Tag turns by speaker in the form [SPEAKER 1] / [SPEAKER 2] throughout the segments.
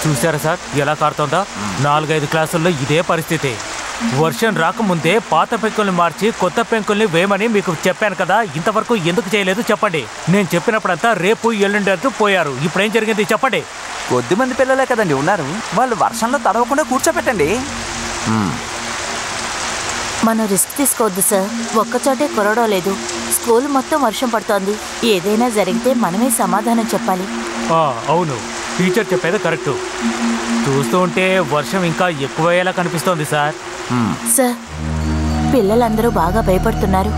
[SPEAKER 1] చూసారా సార్ ఎలా కారుతోందా? 4-5 క్లాసుల్లో ఇదే పరిస్థితి. వర్షం రాకముందే పాత పెంకుల్ని మార్చి కొత్త పెంకుల్ని వేయమని మీకు చెప్పాను కదా, ఇంతవరకు ఎందుకు చేయలేదు చెప్పండి. నేను చెప్పినప్పుడంతా రేపు ఎల్లుండి అంటూ పోయారు. ఇప్పుడేం జరిగింది చెప్పండి.
[SPEAKER 2] కొద్దిమంది పిల్లలే కదండి ఉన్నారు, వాళ్ళు వర్షంలో తడవకుండా కూర్చోపెట్టండి.
[SPEAKER 3] మనం రిస్క్ తీసుకోవద్దు సార్. ఒక్కచోటే కురవడం లేదు, స్కూల్ మొత్తం వర్షం పడుతోంది. ఏదైనా జరిగితే మనమే సమాధానం చెప్పాలి.
[SPEAKER 1] అవును, టీచర్ చెప్పేది కరెక్టు. చూస్తూ ఉంటే వర్షం ఇంకా ఎక్కువయ్యేలా కనిపిస్తోంది సార్.
[SPEAKER 3] సార్, పిల్లలందరూ బాగా భయపడుతున్నారు.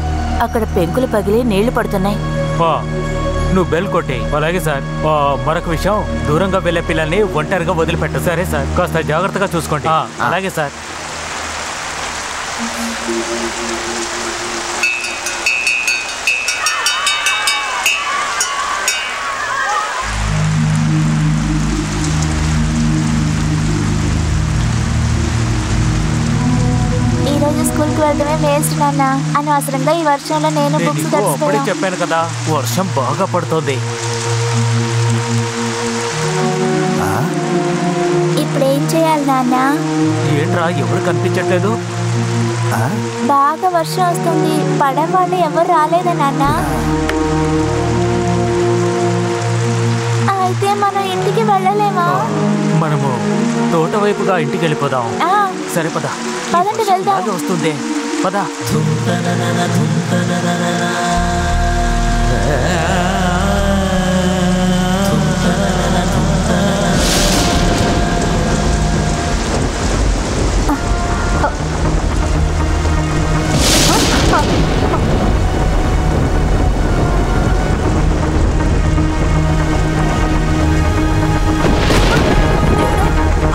[SPEAKER 3] అక్కడ పెంకులు పగిలి నీళ్లు పడుతున్నాయి.
[SPEAKER 1] నువ్వు బెల్ కొట్టి. అలాగే సార్. మరొక విషయం, దూరంగా వెళ్ళే పిల్లల్ని ఒంటరిగా వదిలిపెట్టు. సరే సార్, కాస్త జాగ్రత్తగా చూసుకోండి. అలాగే సార్.
[SPEAKER 4] ఈరోజు స్కూల్కి వెళ్ళడమే వేస్ట్ నాన్న. అనవసరంగా ఈ వర్షంలో నేను బుక్స్
[SPEAKER 1] అప్పుడే చెప్పాను కదా, వర్షం బాగా పడుతోంది.
[SPEAKER 4] ఇప్పుడేం చేయాలి నాన్న?
[SPEAKER 1] ఏంట్రా ఎవరు కనిపించట్లేదు?
[SPEAKER 4] బాగా వర్షం వస్తుంది, పడవాళ్ళు ఎవరు రాలేదా నాన్న? అయితే మనం ఇంటికి వెళ్ళలేమా?
[SPEAKER 1] మనము తోట వైపుగా ఇంటికి వెళ్ళిపోదాం. సరే పద.
[SPEAKER 4] పదండి వెళ్దాం.
[SPEAKER 1] వస్తుంది పద.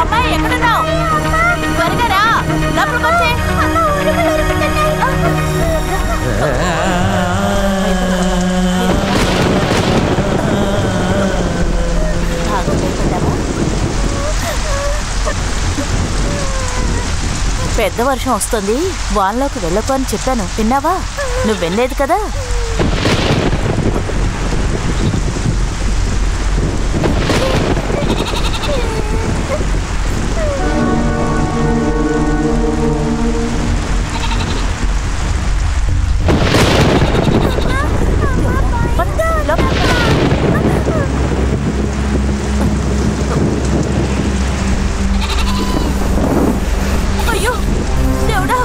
[SPEAKER 3] అమ్మాయి ఎక్కడున్నావు? త్వరగా రా, లోపలికి వచ్చే. పెద్ద వర్షం వస్తుంది, వాన్లోకి వెళ్ళకు అని చెప్పాను, విన్నావా? నువ్వు వెళ్ళలేదు కదా. అయ్యో దేవుడా!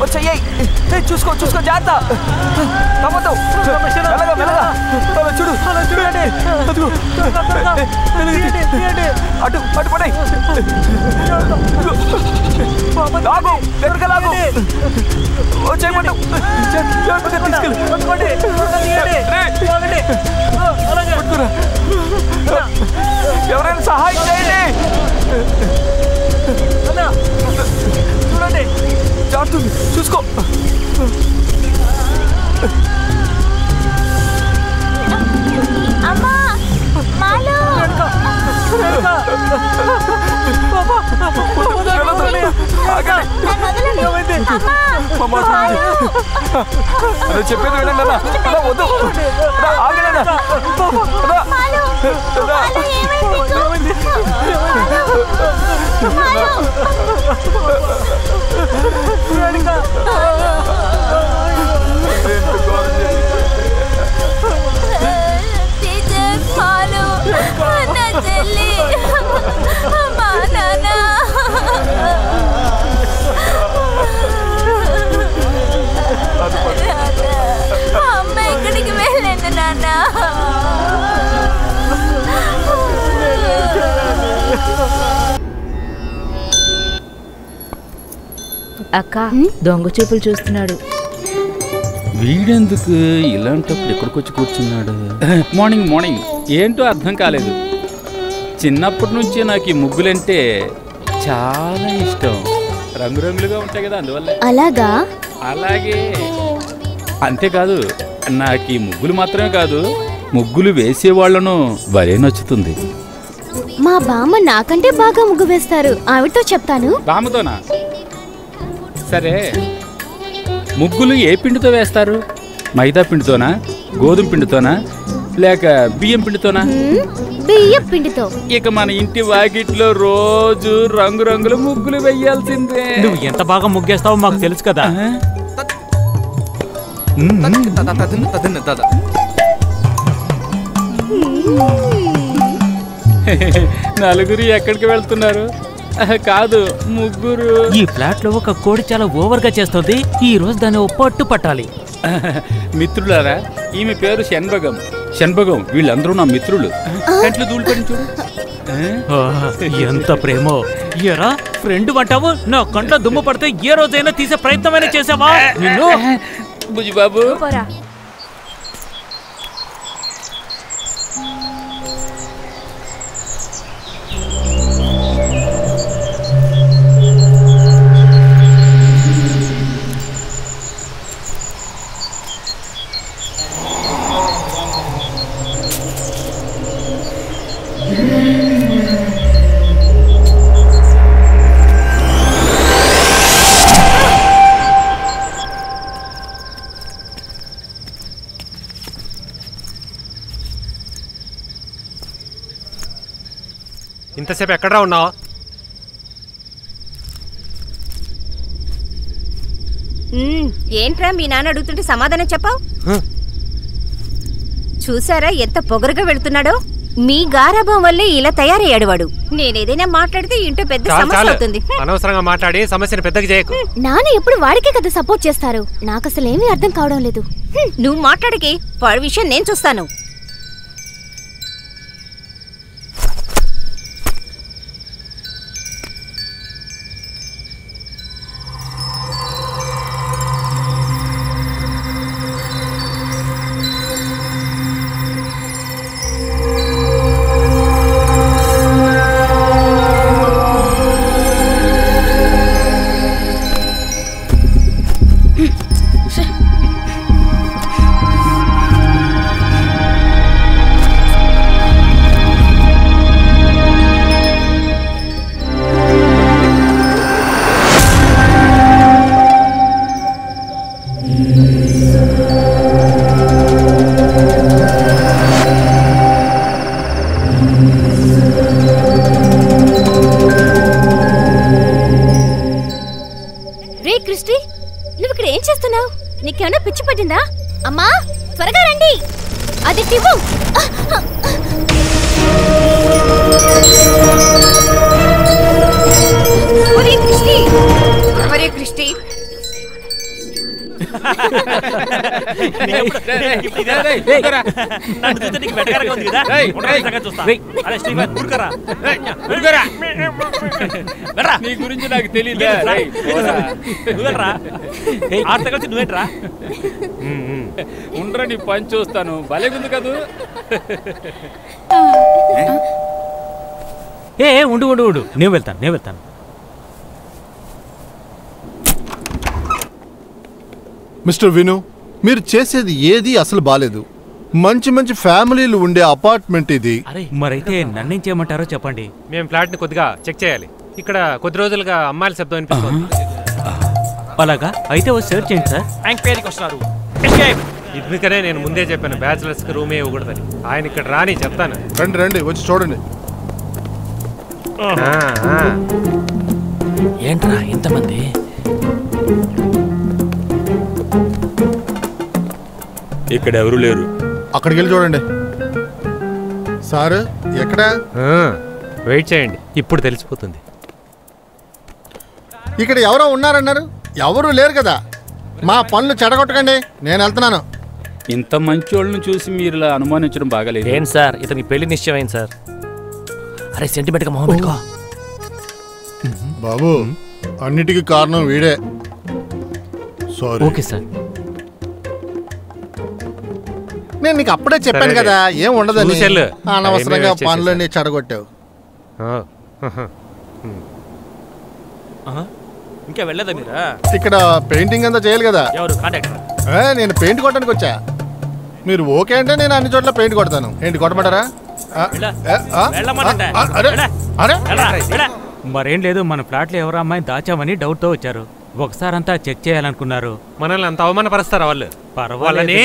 [SPEAKER 2] వచ్చాయి. చూసుకో చూసుకో, జాగ్రత్త. మెల్లగా మెల్లగా చూడు. అటు అటు పడే లాగు, దగ్గరగా లాగు. వచ్చేయమంటావు. ఎవరైనా సహాయం చేయండి. చూడండి, జారుతుంది, చూసుకో.
[SPEAKER 4] అమ్మా, మాలు.
[SPEAKER 2] చెప్పేది వినండి అన్న. వద్దు, ఆగండి.
[SPEAKER 4] టీచర్, మాలు, నా చెల్లి, మా నాన్న. అమ్మ ఎక్కడికి వెళ్ళండి నాన్న?
[SPEAKER 5] అక్క దొంగ చూపులు చూస్తున్నాడు.
[SPEAKER 6] వీడెందుకు ఇలాంటప్పుడు ఎక్కడికి వచ్చి కూర్చున్నాడు? మార్నింగ్ మార్నింగ్ ఏంటో అర్థం కాలేదు. చిన్నప్పటి నుంచి నాకు ఈ ముగ్గులంటే చాలా ఇష్టం. రంగురంగులుగా ఉంటాయి కదా, అందువల్ల.
[SPEAKER 4] అలాగా?
[SPEAKER 6] అలాగే. అంతేకాదు, నాకు ఈ ముగ్గులు మాత్రమే కాదు, ముగ్గులు వేసేవాళ్లను భలే నచ్చుతుంది.
[SPEAKER 4] మా బామ్మ నాకంటే బాగా ముగ్గు వేస్తారు, ఆవిడతో చెప్తాను.
[SPEAKER 6] బామ్మతోనా? సరే, ముగ్గులు ఏ పిండితో వేస్తారు? మైదా పిండితోనా, గోధుమ పిండితోనా, లేక బియ్యం పిండితోనా?
[SPEAKER 4] బియ్యం పిండితో.
[SPEAKER 6] ఇక మన ఇంటి వాకిట్లో రోజు రంగురంగుల ముగ్గులు వెయ్యాల్సిందే.
[SPEAKER 1] నువ్వు ఎంత బాగా ముగ్గేస్తావో మాకు తెలుసు కదా.
[SPEAKER 6] నలుగురు ఎక్కడికి వెళ్తున్నారు? కాదు, ముగ్గురు.
[SPEAKER 1] ఈ ఫ్లాట్ లో ఒక కోడి చాలా ఓవర్ గా చేస్తుంది. ఈ రోజు దాన్ని పట్టు పట్టాలి.
[SPEAKER 6] మిత్రులారా, ఈమె పేరు షణ్భగం. షణ్భగం, వీళ్ళందరూ నా మిత్రులు. కంట్లో ధూళి పడి చూడు.
[SPEAKER 1] ఎంత ప్రేమో. ఎరా ఫ్రెండ్ అంటావు, నా కంట్లో దుమ్ము పడితే ఏ రోజైనా తీసే ప్రయత్నమైనా చేసావా? నిన్ను
[SPEAKER 6] బుజ్జిబాబు.
[SPEAKER 7] ఇంతసేపు ఎక్కడా ఉన్నావు?
[SPEAKER 5] ఏంట్రా మీ నాన్న అడుగుతుంటే సమాధానం చెప్పావు? చూసారా ఎంత పొగరుగా వెళ్తున్నాడో? మీ గారాభం వల్లే ఇలా తయారయ్యాడు వాడు. నేనేదైనా మాట్లాడితే ఇంటో పెద్ద సమస్య అవుతుంది.
[SPEAKER 7] అనవసరంగా మాట్లాడి సమస్యను పెద్దగా చేయకు.
[SPEAKER 4] నాన్న ఎప్పుడు వాడికే కదా సపోర్ట్ చేస్తారు. నాకు అసలు ఏమీ అర్థం కావడం లేదు.
[SPEAKER 5] నువ్వు మాట్లాడకే, వాడి విషయం నేను చూస్తాను.
[SPEAKER 4] నీకేమైనా పిచ్చి పట్టిందా? అమ్మా త్వరగా రండి, అది టివ్వు.
[SPEAKER 5] క్రిస్టి
[SPEAKER 6] నీ గురించి నాకు తెలియదు. ఉండరా, నీ పని చూస్తాను. భలేగుంది కదూ.
[SPEAKER 1] ఉండు ఉండు ఉండు, నేను వెళ్తాను.
[SPEAKER 8] మిస్టర్ విను, మీరు చేసేది ఏది అసలు బాలేదు. మంచి మంచి ఫ్యామిలీలు ఉండే అపార్ట్మెంట్ ఇది.
[SPEAKER 1] మరైతే నన్నేం చేయమంటారో చెప్పండి.
[SPEAKER 7] మేము ఫ్లాట్ ని కొద్దిగా చెక్ చేయాలి. ఇక్కడ కొద్ది రోజులుగా అమ్మాయిల శబ్దం వినిపిస్తుంది.
[SPEAKER 1] అలాగా? అయితే ఓ సెర్చ్ చేయండి సార్. ఎంక్వైరీకి వస్తున్నారు.
[SPEAKER 7] ఇందుకనే నేను ముందే చెప్పాను బ్యాచిలర్స్ కి రూమే ఇవ్వకూడదని. ఆయన ఇక్కడ రాని చెప్తాను.
[SPEAKER 8] రండి వచ్చి చూడండి.
[SPEAKER 1] ఏంట్రా ఇంతమంది?
[SPEAKER 6] ఇక్కడ ఎవరు లేరు.
[SPEAKER 8] అక్కడికి వెళ్ళి చూడండి. సార్ ఎక్కడ?
[SPEAKER 7] వెయిట్ చేయండి, ఇప్పుడు తెలిసిపోతుంది.
[SPEAKER 8] ఇక్కడ ఎవరో ఉన్నారన్నారు, ఎవరు లేరు కదా. మా పనులు చెడగొట్టకండి, నేను వెళ్తున్నాను.
[SPEAKER 6] ఇంత మంచి వాళ్ళని చూసి మీరు ఇలా అనుమానించడం బాగాలేదు.
[SPEAKER 1] ఏం సార్, ఇతనికి పెళ్లి నిశ్చయమైంది సార్.
[SPEAKER 9] అరే సెంటిమెంట్ గా మొహం పెట్టుకో.
[SPEAKER 8] బాబు అన్నిటికీ కారణం వీడే. సారీ.
[SPEAKER 6] Okay sir.
[SPEAKER 8] నేను నీకు అప్పుడే చెప్పాను కదా ఏం ఉండదని.
[SPEAKER 7] చూసెళ్ళు.
[SPEAKER 8] అనవసరంగా
[SPEAKER 7] టైమే వేస్ట్
[SPEAKER 8] పనులన్నీ చెడగొట్టావు.
[SPEAKER 9] ఇంకా వెళ్ళదా మీరా?
[SPEAKER 8] ఇక్కడ పెయింటింగ్ అంతా చేయాలి కదా.
[SPEAKER 9] ఎవరు కాంటాక్టర్?
[SPEAKER 8] నేను పెయింట్ కొట్టడానికి వచ్చా. మీరు ఓకే అంటే నేను అన్ని చోట్ల పెయింట్ కొడతాను. ఏంటి కొట్టమంటారా?
[SPEAKER 1] మరేం లేదు, మన ఫ్లాట్లో ఎవరు అమ్మాయిని దాచామని డౌట్తో వచ్చారు. ఒకసారంతా చెక్ చేయాలనుకున్నారు.
[SPEAKER 7] మనల్ని అంత అవమానపరుస్తారా వాళ్ళు?
[SPEAKER 1] పర్వాలేదని.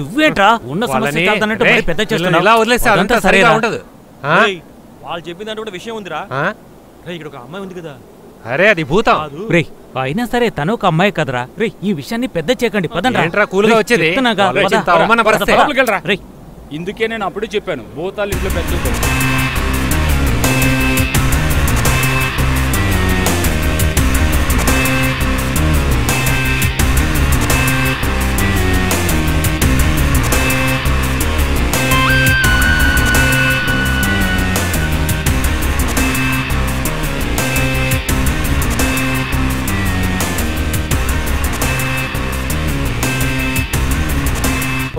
[SPEAKER 1] నువ్వేంట్రా ఉన్న సమస్య కాదన్నట్టు మరి పెద్ద చేస్తున్నావు.
[SPEAKER 7] ఇలా వదిలేస్తే అదంతా సరిగా ఉండదు.
[SPEAKER 9] వాళ్ళు చెప్పిన దాంట్లో కూడా విషయం ఉందిరా. ఇక్కడ ఒక అమ్మాయి ఉంది కదా.
[SPEAKER 7] అరే అది భూతం.
[SPEAKER 1] రే అయినా సరే తను ఒక అమ్మాయి కదరా. రే ఈ విషయాన్ని పెద్ద చేయకండి.
[SPEAKER 7] ఏంట్రా కూల్గా వచ్చేది?
[SPEAKER 6] ఇందుకే నేను అప్పుడే చెప్పాను భూతాలు ఇంట్లో పెద్ద.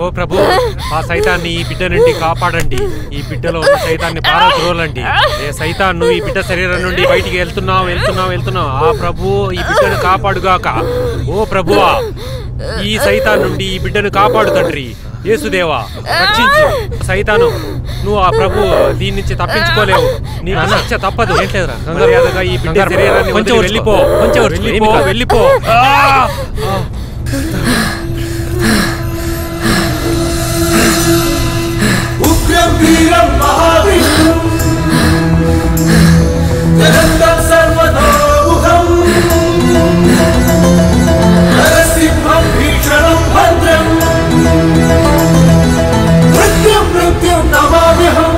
[SPEAKER 7] ఓ ప్రభు, ఆ సైతాన్ని ఈ బిడ్డ నుండి కాపాడండి. ఈ బిడ్డలో ఉన్న సైతాన్ని పారద్రోలండి. ఏ సైతాన్ని ఈ బిడ్డ శరీరం నుండి బయటికి వెళ్తున్నావు. ఆ ప్రభు ఈ బిడ్డను కాపాడుగాక. ఓ ప్రభువా, ఈ సైతాన్ నుండి ఈ బిడ్డను కాపాడు తండ్రి. యేసుదేవా రక్షించు. సైతాను నువ్వు ఆ ప్రభు దీని నుంచి తప్పించుకోలేవు. నీ శిక్ష తప్పదు. ఏంట్లేదురా మర్యాదగా ఈ బిడ్డ శరీరాన్ని కొంచెం వెళ్ళిపో.
[SPEAKER 10] ఉగ్రం వీరం మహావిష్ణు జగత్తం సర్వతోముఖం నరసింహం భీషణం భద్రం మృత్యుం నమామ్యహం.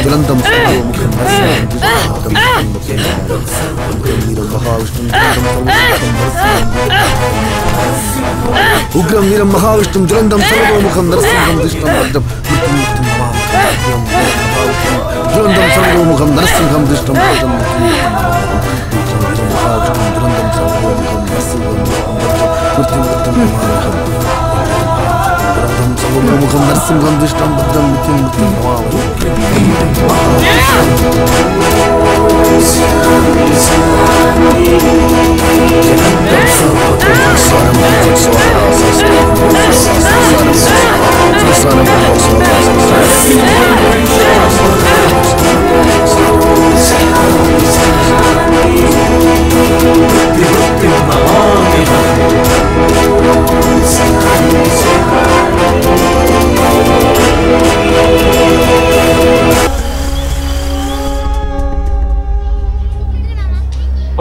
[SPEAKER 11] జ్వలంతం ఉగ్రం వీరం మహావిష్ణుం జ్వలంతం సర్వతోముఖం నరసింహం దిష్టం భద్రం జ్వలంతం సర్వతోముఖం నరసింహం దిష్టం భద్రం ముఖం నరసింహం దిష్టం భద్రం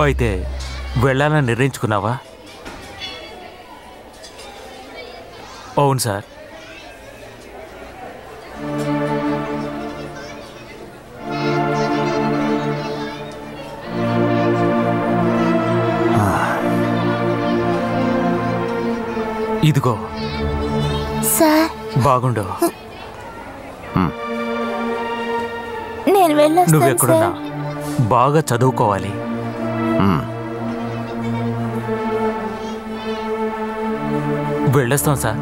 [SPEAKER 1] అయితే వెళ్ళాలని నిర్ణయించుకున్నావా? అవును సార్. ఇదిగో
[SPEAKER 4] సార్
[SPEAKER 1] బాగుండు.
[SPEAKER 4] నేను వెళ్ళొస్తాను.
[SPEAKER 1] నువ్వెక్కడున్నా బాగా చదువుకోవాలి. వెళ్ళొస్తాం సార్.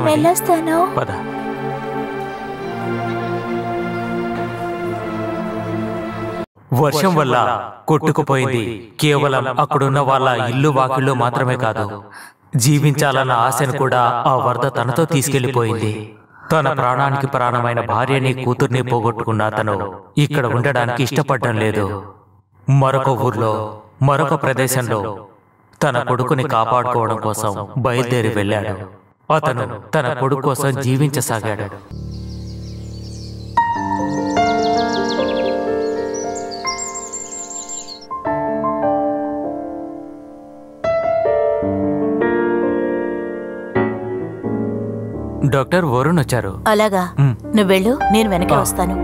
[SPEAKER 4] వెళ్ళొస్తాను.
[SPEAKER 1] పద. వర్షం వల్ల కొట్టుకుపోయింది కేవలం అక్కడున్న వాళ్ళ ఇల్లు వాకిళ్ళు మాత్రమే కాదు, జీవించాలన్న ఆశను కూడా ఆ వరద తనతో తీసుకెళ్లిపోయింది. తన ప్రాణానికి ప్రాణమైన భార్యని కూతుర్ని పోగొట్టుకున్న అతను ఇక్కడ ఉండడానికి ఇష్టపడడం లేదు. మరొక ఊర్లో మరొక ప్రదేశంలో తన కొడుకుని కాపాడుకోవడం కోసం బయలుదేరి వెళ్ళాడు. అతను తన కొడుకు కోసం జీవించసాగాడు. డాక్టర్ వరుణ్ వచ్చారు.
[SPEAKER 3] అలాగా, నువ్వు వెళ్ళు, నేను వెనకే వస్తాను.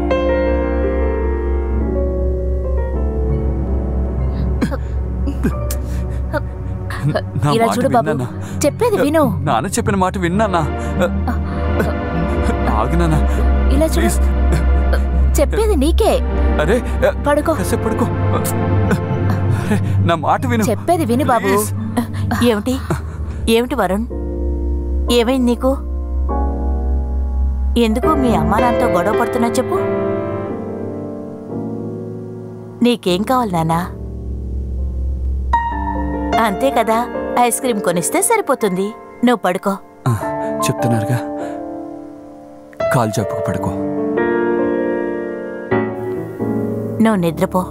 [SPEAKER 3] ఇలా చూడు బాబు, చెప్పేది విను.
[SPEAKER 2] నాన్న చెప్పిన మాట విన్నానా? ఆగినా?
[SPEAKER 3] ఇలా చూడు, చెప్పేది నీకే.
[SPEAKER 2] అరే
[SPEAKER 3] పడుకో,
[SPEAKER 2] పడుకో. నా మాట విను.
[SPEAKER 3] చెప్పేది విను బాబు. ఏమిటి ఏమిటి వరుణ్, ఏమైంది నీకు? ఎందుకు మీ అమ్మా నాన్నతో గొడవ పడుతున్నా చెప్పు. నీకేం కావాలి నాన్నా? అంతే కదా, ఐస్ క్రీమ్ కొనిస్తే సరిపోతుంది. నువ్వు పడుకో.
[SPEAKER 2] చెప్తున్నారుగా, కాలు చెప్పుకు పడుకో.
[SPEAKER 3] నువ్వు నిద్రపో.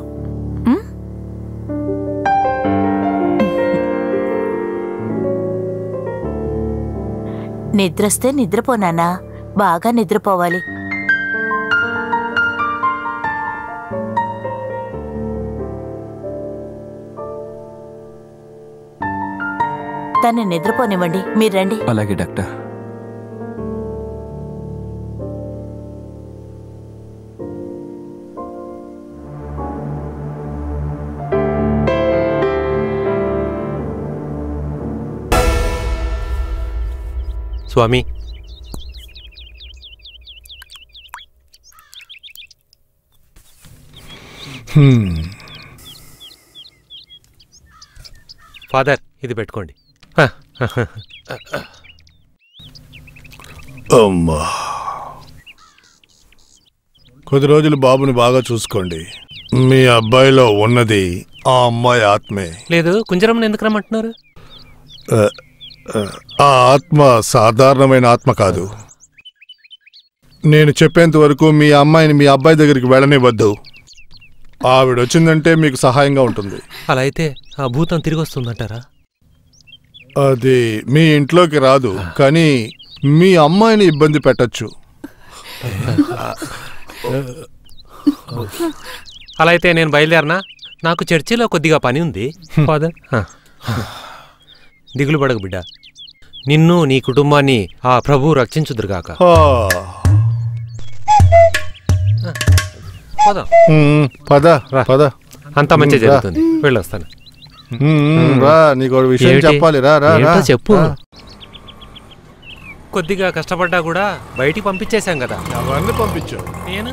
[SPEAKER 3] నిద్రొస్తే నిద్రపో నాన్నా, బాగా నిద్రపోవాలి. తను నిద్రపోనివ్వండి, మీరు రండి.
[SPEAKER 2] అలాగే డాక్టర్.
[SPEAKER 7] స్వామి, ఫాదర్ ఇది పెట్టుకోండి.
[SPEAKER 8] అమ్మా, కొద్ది రోజులు బాబుని బాగా చూసుకోండి. మీ అబ్బాయిలో ఉన్నది ఆ అమ్మాయి ఆత్మే.
[SPEAKER 7] లేదు, కుంజరమ్మని ఎందుకు రమ్మంటున్నారు?
[SPEAKER 8] ఆ ఆత్మ సాధారణమైన ఆత్మ కాదు. నేను చెప్పేంత వరకు మీ అమ్మాయిని మీ అబ్బాయి దగ్గరికి వెళ్ళనివ్వద్దు. ఆవిడొచ్చిందంటే మీకు సహాయంగా ఉంటుంది.
[SPEAKER 7] అలా అయితే ఆ భూతం తిరిగి వస్తుందంటారా?
[SPEAKER 8] అది మీ ఇంట్లోకి రాదు, కానీ మీ అమ్మాయిని ఇబ్బంది పెట్టచ్చు.
[SPEAKER 7] అలా అయితే నేను బయలుదేరనా? నాకు చర్చిలో కొద్దిగా పని ఉంది. ఫాదర్, దిగులు పడకు బిడ్డ, నిన్ను నీ కుటుంబాన్ని ఆ ప్రభు రక్షించుదురుగాక. అంతా మంచి జరుగుతుంది, వెళ్ళొస్తాను.
[SPEAKER 8] నీకు విషయం చెప్పాలి,
[SPEAKER 7] చెప్పు. కొద్దిగా కష్టపడ్డా కూడా బయటికి పంపించేశాం కదా.
[SPEAKER 8] అవన్నీ పంపించావు.
[SPEAKER 7] నేను,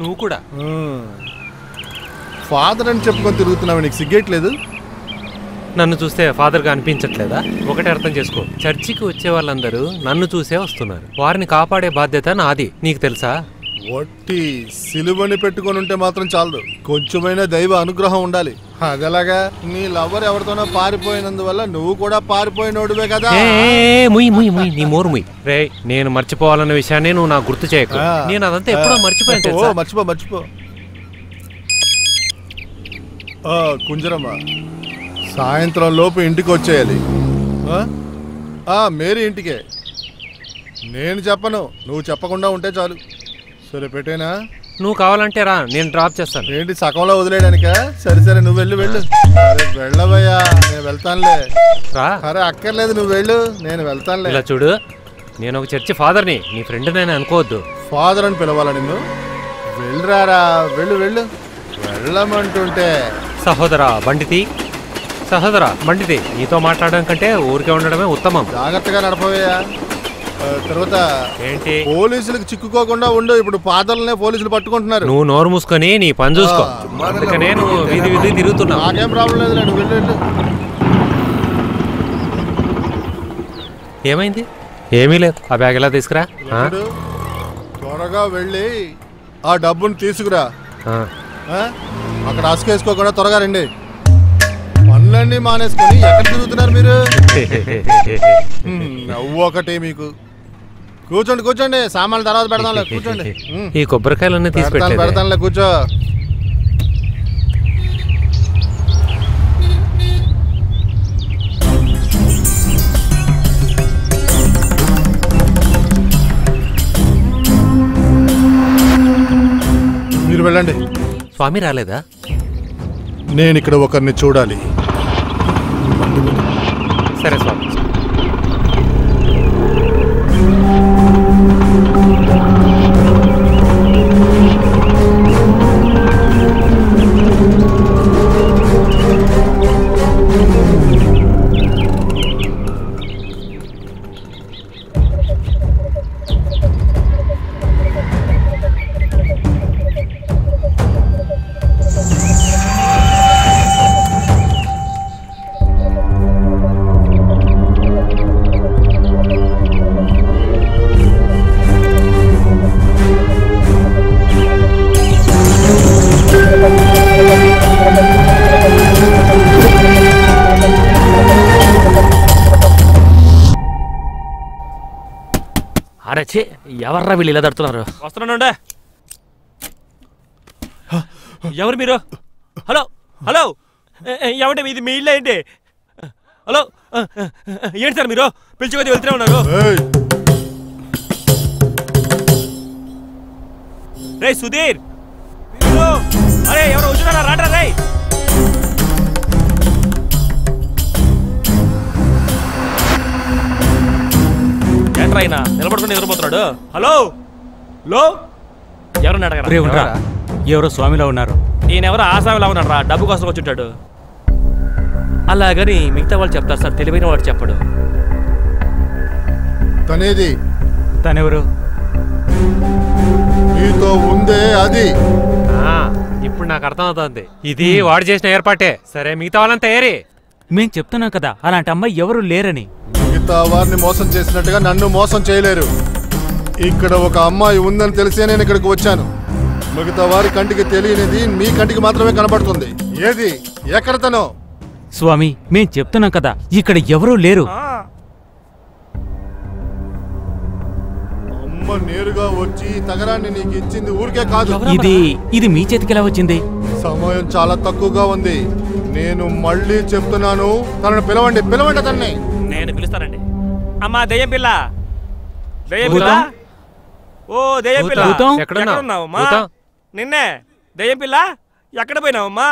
[SPEAKER 7] నువ్వు కూడా
[SPEAKER 8] ఫాదర్ అని చెప్పుకొని తిరుగుతున్నావు, నీకు సిగ్గేట్లేదు?
[SPEAKER 7] నన్ను చూస్తే ఫాదర్గా అనిపించట్లేదా? ఒకటి అర్థం చేసుకో, చర్చికి వచ్చే వాళ్ళందరూ నన్ను చూసే వస్తున్నారు. వారిని కాపాడే బాధ్యత నాది, నీకు తెలుసా?
[SPEAKER 8] ఒట్టి సిలువని పెట్టుకొని ఉంటే మాత్రం చాలదు, కొంచెమైనా దైవ అనుగ్రహం ఉండాలి. అదేలాగా నీ లవ్వర్ ఎవరితోనో పారిపోయినందువల్ల నువ్వు కూడా పారిపోయినోడువే కదా.
[SPEAKER 7] నీ మోరు ముయ్ రే, నేను మర్చిపోవాలన్న విషయాన్ని నువ్వు నాకు గుర్తు చేయకు. నేను అదంతా ఎప్పుడో మర్చిపోయాను.
[SPEAKER 8] మర్చిపో. కుంజరమ్మ, సాయంత్రం లోపు ఇంటికి వచ్చేయాలి. మేరీ ఇంటికే. నేను చెప్పను, నువ్వు చెప్పకుండా ఉంటే చాలు. సరే పెట్టేనా?
[SPEAKER 7] నువ్వు కావాలంటే రా, నేను డ్రాప్ చేస్తాను.
[SPEAKER 8] ఏంటి సగంలో వదిలేయడానికా? సరే నువ్వు వెళ్ళు. అరే వెళ్ళవయ్యా, నేను వెళ్తానులే. అరే అక్కర్లేదు, నువ్వు వెళ్ళు, నేను వెళ్తానులే.
[SPEAKER 7] ఇలా చూడు, నేను ఒక చర్చి ఫాదర్ని, నీ ఫ్రెండ్ నేను అనుకోవద్దు.
[SPEAKER 8] ఫాదర్ అని పిలవాలా నిన్ను? వెళ్ళరారా, వెళ్ళు. వెళ్ళమంటుంటే.
[SPEAKER 7] సహోదరా బండితి, నీతో మాట్లాడడం కంటే ఊరికే ఉండడమే ఉత్తమం.
[SPEAKER 8] జాగ్రత్తగా నడపవయ్యా. తర్వాత ఏంటి, పోలీసులకు చిక్కుకోకుండా ఉండు. ఇప్పుడు పాదలనే పోలీసులు పట్టుకుంటున్నారు.
[SPEAKER 7] నువ్వు నోరు మూసుకొని నీ పని చూసుకో. అందుకనే నువ్వు వీధి తిరుగుతున్నావు.
[SPEAKER 8] నాకేం ప్రాబ్లం లేదు, నువ్వు వెళ్ళు.
[SPEAKER 7] ఏమైంది? ఏమీ లేదు. ఆ బ్యాగ్ ఎలా తీసుకురా.
[SPEAKER 8] త్వరగా వెళ్ళి ఆ డబ్బును తీసుకురా. అక్కడ అసుకేసుకోకుండా త్వరగా రండి. పనులన్నీ మానేసుకొని ఎక్కడ తిరుగుతున్నారు మీరు? నవ్వు ఒకటి మీకు. కూర్చోండి, సామాన్లు తర్వాత పెడతాంలే, కూర్చోండి.
[SPEAKER 7] ఈ కొబ్బరికాయలన్నీ
[SPEAKER 8] పెడతానులే, కూర్చో. మీరు వెళ్ళండి.
[SPEAKER 7] స్వామి రాలేదా?
[SPEAKER 8] నేను ఇక్కడ ఒకరిని చూడాలి.
[SPEAKER 7] సరే స్వామి.
[SPEAKER 9] ఎవర్రా వీళ్ళు ఇలా తడుతున్నారు? వస్తున్నాను. ఎవరు మీరు? హలో హలో, ఏమంటే ఇది మీ ఇల్లు ఏంటి? హలో, ఏంటి సార్ మీరు పిలిచి వెళ్తూనే ఉన్నారు? రే సుధీర్, అరే ఎవరు వచ్చున్నారా? రాట్రా రే. ఏంట్రా అయినా నిలబడుకుని నిద్రపోతున్నాడు? హలో లో ఎవరన్నా అడగరా?
[SPEAKER 1] ఎవరో స్వామిలో ఉన్నారు.
[SPEAKER 9] ఈయనెవరో ఆసామిలా ఉన్నాడు రా, డబ్బు కోసం వచ్చుంటాడు. అలాగని మిగతా వాళ్ళు చెప్తారు సార్, తెలివైన వాడు చెప్పడు.
[SPEAKER 8] తనేది
[SPEAKER 1] తనెవరు?
[SPEAKER 8] నీతో ఉందే అది.
[SPEAKER 7] ఇప్పుడు నాకు అర్థమవుతుంది, ఇది వాడు చేసిన ఏర్పాటే. సరే, మిగతా వాళ్ళని తయారీ.
[SPEAKER 1] మేం చెప్తున్నాం కదా అలాంటి అమ్మాయి ఎవరు లేరని.
[SPEAKER 8] మిగతా వారిని మోసం చేసినట్టుగా నన్ను మోసం చేయలేరు. ఇక్కడ ఒక అమ్మాయి ఉందని తెలిసే నేను ఇక్కడికి వచ్చాను. మిగతా వారి కంటికి తెలియనిది మీ కంటికి మాత్రమే కనబడుతుంది. ఏది, ఎక్కడ తను?
[SPEAKER 1] స్వామి మేం చెప్తున్నాం కదా ఇక్కడ ఎవరూ లేరు.
[SPEAKER 8] అమ్మ నేరుగా వచ్చి తగరాన్ని నీకు ఇచ్చింది ఊరికే కాదు.
[SPEAKER 1] ఇది మీ చేతికి ఎలా వచ్చింది?
[SPEAKER 8] సమయం చాలా తక్కువగా ఉంది. నేను మళ్ళీ చెప్తున్నాను, తనను పిలవండి, పిలవండి తన్ని.
[SPEAKER 9] నేను పిలుస్తానండి. అమ్మా దెయ్యం పిల్ల, దెయ్యం పిల్ల, ఓ దెయ్యం పిల్ల, ఎక్కడున్నావమ్మా? నిన్నే దెయ్యం పిల్ల, ఎక్కడ పోయినావమ్మా?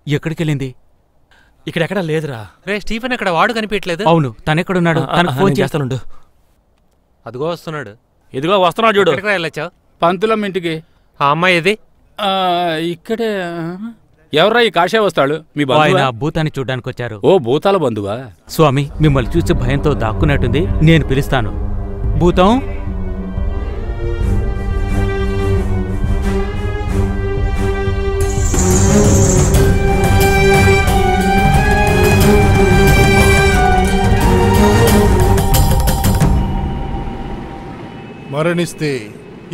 [SPEAKER 1] ఎక్కడికి వెళ్ళింది?
[SPEAKER 9] ఇక్కడ ఎక్కడ లేదురా.
[SPEAKER 7] రే స్టీఫెన్ ఎక్కడ? వాడు కనిపించలేదు.
[SPEAKER 1] అవును, తనెక్కడున్నాడు? తనకు ఫోన్ చేస్తానుండు.
[SPEAKER 7] అదిగో వస్తున్నాడు.
[SPEAKER 9] ఇదిగో వస్తున్నాడు చూడు.
[SPEAKER 7] వెళ్ళొచ్చావు?
[SPEAKER 6] పంతులమ్మ ఇంటికి.
[SPEAKER 7] ఆ అమ్మాయి ఏది?
[SPEAKER 6] ఇక్కడే. ఎవర్రా ఈ కాషాయ వస్తాడు? మీ
[SPEAKER 1] ఆయన భూతాన్ని చూడ్డానికి వచ్చారు.
[SPEAKER 6] ఓ భూతాల బంధువా?
[SPEAKER 1] స్వామి మిమ్మల్ని చూసి భయంతో దాక్కున్నట్టుంది, నేను పిలుస్తాను. భూతం,
[SPEAKER 8] మరణిస్తే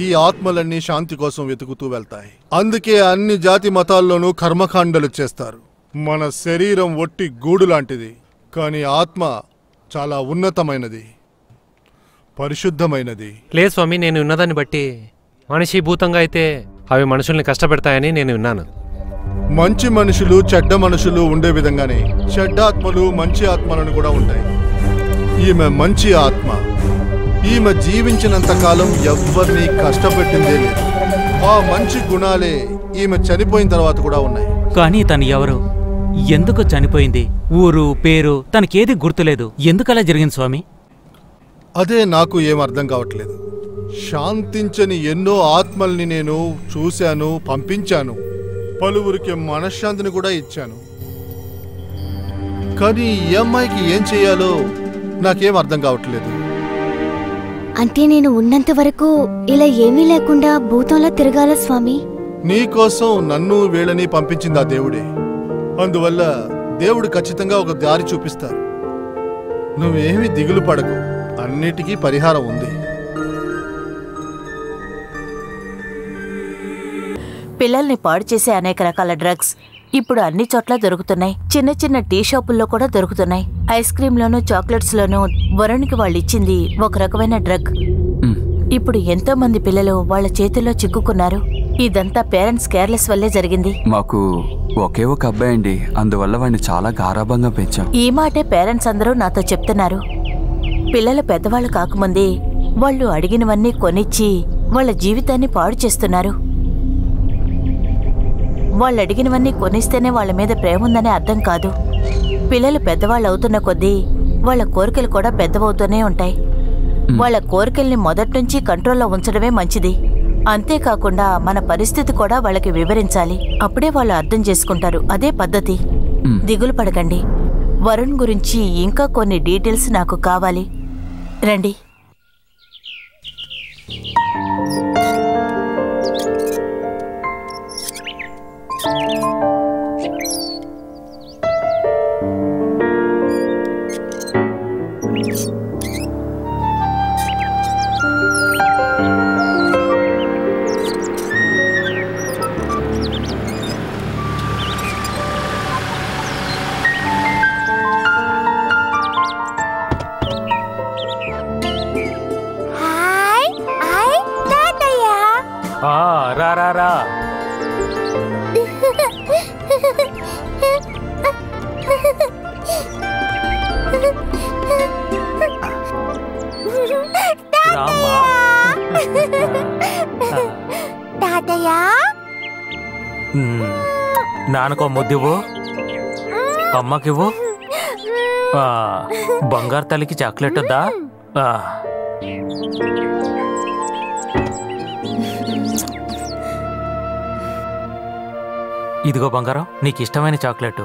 [SPEAKER 8] ఈ ఆత్మలన్నీ శాంతి కోసం వెతుకుతూ వెళ్తాయి. అందుకే అన్ని జాతి మతాల్లోనూ కర్మకాండలు చేస్తారు. మన శరీరం ఒట్టి గూడు లాంటిది, కానీ ఆత్మ చాలా ఉన్నతమైనది, పరిశుద్ధమైనది.
[SPEAKER 7] లేదు స్వామి, నేను ఉన్నదాన్ని బట్టి మనిషి భూతంగా అయితే అవి మనుషుల్ని కష్టపెడతాయని నేను విన్నాను.
[SPEAKER 8] మంచి మనుషులు చెడ్డ మనుషులు ఉండే విధంగానే చెడ్డ ఆత్మలు మంచి ఆత్మలను కూడా ఉంటాయి. ఈమె మంచి ఆత్మ. ఈమె జీవించినంత కాలం ఎవ్వరినీ కష్టపెట్టిందే లేదు. ఆ మంచి గుణాలే ఈమె చనిపోయిన తర్వాత కూడా ఉన్నాయి.
[SPEAKER 1] కానీ తను ఎవరు, ఎందుకు చనిపోయింది, ఊరు పేరు తనకేది గుర్తులేదు. ఎందుకలా జరిగింది స్వామి?
[SPEAKER 8] అదే నాకు ఏం అర్థం కావట్లేదు. శాంతించని ఎన్నో ఆత్మల్ని నేను చూశాను, పంపించాను, పలువురికి మనశ్శాంతిని కూడా ఇచ్చాను. కానీ ఈ అమ్మాయికి ఏం చేయాలో నాకేం అర్థం కావట్లేదు.
[SPEAKER 4] అంటే నేను ఉన్నంత వరకు ఇలా ఏమీ లేకుండా భూతంలో తిరగాల స్వామి?
[SPEAKER 8] నీకోసం నన్ను వీళ్ళని పంపించింది ఆ దేవుడే. అందువల్ల దేవుడు ఖచ్చితంగా ఒక దారి చూపిస్తారు. నువ్వేమీ దిగులు పడకు, అన్నిటికీ పరిహారం ఉంది.
[SPEAKER 3] పిల్లల్ని పాడు చేసే అనేక రకాల డ్రగ్స్ ఇప్పుడు అన్ని చోట్ల దొరుకుతున్నాయి. చిన్న చిన్న టీ షాపుల్లో కూడా దొరుకుతున్నాయి. ఐస్ క్రీంలోనూ చాక్లెట్స్లోనూ వరుణ్కి వాళ్ళు ఇచ్చింది ఒక రకమైన డ్రగ్. ఇప్పుడు ఎంతో మంది పిల్లలు వాళ్ళ చేతుల్లో చిక్కుకున్నారు. ఇదంతా పేరెంట్స్ కేర్లెస్ వల్లే జరిగింది.
[SPEAKER 2] మాకు ఒకే ఒక అబ్బాయి అండి, అందువల్ల వాడిని చాలా గారాబంగా పెంచాం.
[SPEAKER 3] ఈ మాటే పేరెంట్స్ అందరూ నాతో చెప్తున్నారు. పిల్లలు పెద్దవాళ్ళు కాకముందే వాళ్ళు అడిగినవన్నీ కొనిచ్చి వాళ్ళ జీవితాన్ని పాడు చేస్తున్నారు. వాళ్ళు అడిగినవన్నీ కొనిస్తేనే వాళ్ళ మీద ప్రేమ ఉందని అర్థం కాదు. పిల్లలు పెద్దవాళ్ళు అవుతున్న కొద్దీ వాళ్ళ కోరికలు కూడా పెద్దవవుతూనే ఉంటాయి. వాళ్ళ కోరికల్ని మొదటి నుంచి కంట్రోల్లో ఉంచడమే మంచిది. అంతేకాకుండా మన పరిస్థితి కూడా వాళ్ళకి వివరించాలి. అప్పుడే వాళ్ళు అర్థం చేసుకుంటారు. అదే పద్ధతి. దిగులు పడకండి. వరుణ్ గురించి ఇంకా కొన్ని డీటెయిల్స్ నాకు కావాలి. రండి.
[SPEAKER 1] రా రా రా.
[SPEAKER 4] తాతయ్య
[SPEAKER 1] నాన్నకో ముద్దివ్వు, అమ్మకివ్వు. బంగారు తల్లికి చాక్లెట్ వద్దా? ఇదిగో బంగారం, నీకు ఇష్టమైన చాక్లెట్.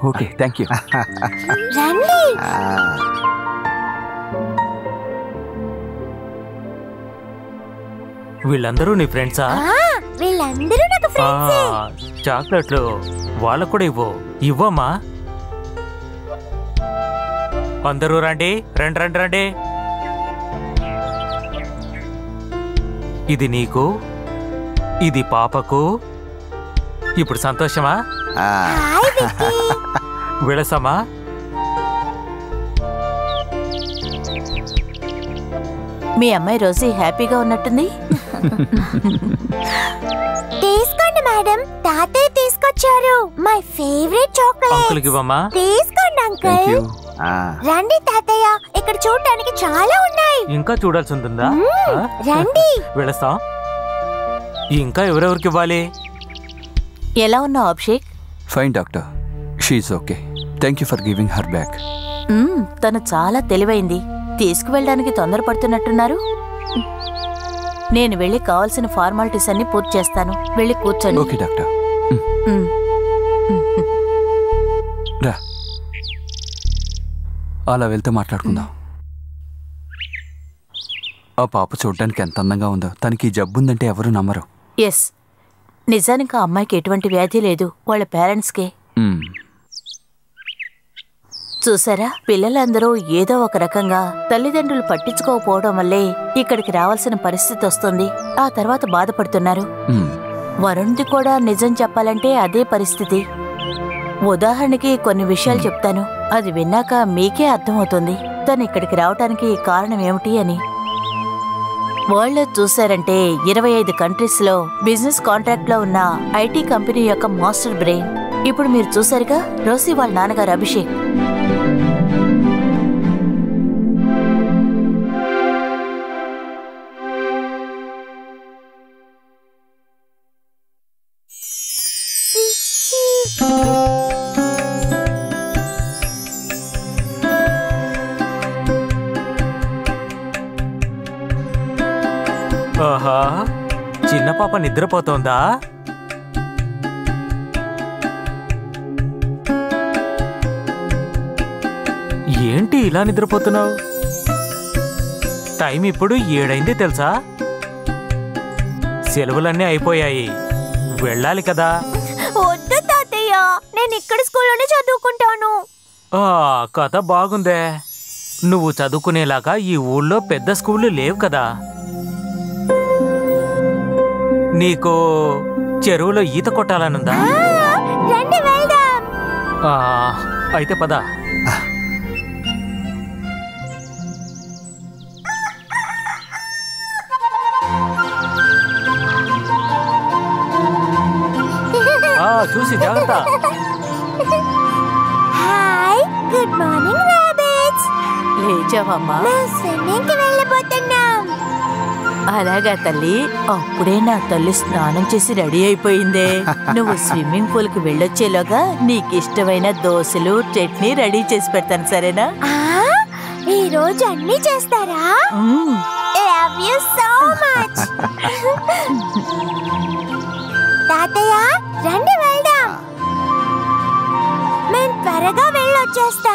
[SPEAKER 2] Okay, thank you.
[SPEAKER 1] వీళ్ళందరూ నీ ఫ్రెండ్సా?
[SPEAKER 4] వీళ్ళందరూ నాకు ఫ్రెండ్సే.
[SPEAKER 1] చాక్లెట్లు వాళ్ళకు కూడా ఇవ్వమ్మా. అందరూ రండి, రండి రండి రండి. ఇది నీకు, ఇది పాపకు. ఇప్పుడు సంతోషమా? విళసమా?
[SPEAKER 3] మీ అమ్మాయి రోజు హ్యాపీగా ఉన్నట్టుంది.
[SPEAKER 4] తీసుకోండి మేడం, తాతయ్య తీసుకొచ్చారు మై ఫేవరెట్ చాక్లెట్.
[SPEAKER 1] అంకుల్కి ఇవ్వమ్మా.
[SPEAKER 4] తీసుకోండి అంకుల్. రండి తాతయ్య, ఇక్కడ చూడడానికి చాలా ఉన్నాయి.
[SPEAKER 1] ఇంకా చూడాల్సి ఉంటుందా?
[SPEAKER 4] రండి
[SPEAKER 1] వెళస్తాం. ఇంకా ఎవరెవరికి ఇవ్వాలి?
[SPEAKER 3] ఎలా ఉన్నావు Abhishek?
[SPEAKER 2] Fine doctor, she is okay. Thank you for giving her back.
[SPEAKER 3] తను చాలా తెలివైంది. తీసుకువెళ్ళడానికి తొందరపడుతున్నట్టున్నారు. నేను వెళ్ళి కావాల్సిన ఫార్మాలిటీస్ అన్ని పూర్తి చేస్తాను. వెళ్ళి కూర్చోండి.
[SPEAKER 2] Okay doctor. రా, అలా వెళ్తే మాట్లాడుకుందాం. ఆ పాప చూడడానికి ఎంత అందంగా ఉందో. తనకి జబ్బు ఉందంటే ఎవరు నమ్మరు.
[SPEAKER 3] ఎస్, నిజానికి ఆ అమ్మాయికి ఎటువంటి వ్యాధి లేదు, వాళ్ళ పేరెంట్స్కే. చూసారా, పిల్లలందరూ ఏదో ఒక రకంగా తల్లిదండ్రులు పట్టించుకోకపోవడం వల్లే ఇక్కడికి రావాల్సిన పరిస్థితి వస్తుంది. ఆ తర్వాత బాధపడుతున్నారు. వరుణ్ది కూడా నిజం చెప్పాలంటే అదే పరిస్థితి. ఉదాహరణకి కొన్ని విషయాలు చెప్తాను, అది విన్నాక మీకే అర్థమవుతుంది తను ఇక్కడికి రావటానికి కారణం ఏమిటి అని. వరల్డ్ చూసారంటే 25 కంట్రీస్లో బిజినెస్ కాంట్రాక్ట్లో ఉన్న ఐటీ కంపెనీ యొక్క మాస్టర్ బ్రెయిన్. ఇప్పుడు మీరు చూసారుగా, రోసీ వాళ్ళ నాన్నగారు అభిషేక్.
[SPEAKER 1] ఆహా, చిన్న పాప నిద్రపోతోందా? ఏంటి ఇలా నిద్రపోతున్నావు? టైం ఇప్పుడు 7 అయింది తెలుసా? సెలవులన్నీ అయిపోయాయి, వెళ్ళాలి కదా.
[SPEAKER 4] వద్దు తాతయ్య, నేను ఇక్కడ స్కూల్లోనే చదువుకుంటాను.
[SPEAKER 1] కథ బాగుందే. నువ్వు చదువుకునేలాగా ఈ ఊళ్ళో పెద్ద స్కూళ్ళు లేవు కదా. నీకు చెరువులో ఈత కొట్టాలనుందా?
[SPEAKER 4] రండి వెళ్దాం.
[SPEAKER 1] అయితే పద. చూసి జాగ్రత్త.
[SPEAKER 4] Hi, good morning rabbits.
[SPEAKER 3] లేచావమ్మా?
[SPEAKER 4] స్విమ్మింగ్ కి వెళ్ళిపోతున్నాం.
[SPEAKER 3] అలాగా తల్లి, అప్పుడే నా తల్లి స్నానం చేసి రెడీ అయిపోయిందే. నువ్వు స్విమ్మింగ్ పూల్ కి వెళ్ళొచ్చేలోగా నీకిష్టమైన దోశలు, చట్నీ రెడీ చేసి పెడతాను, సరేనా?
[SPEAKER 4] ఈ రోజు అన్ని చేస్తారా? Love you so much. తాతయ్య, రండి వెళ్దాం. మేము త్వరగా వెళ్ళొచ్చేస్తా.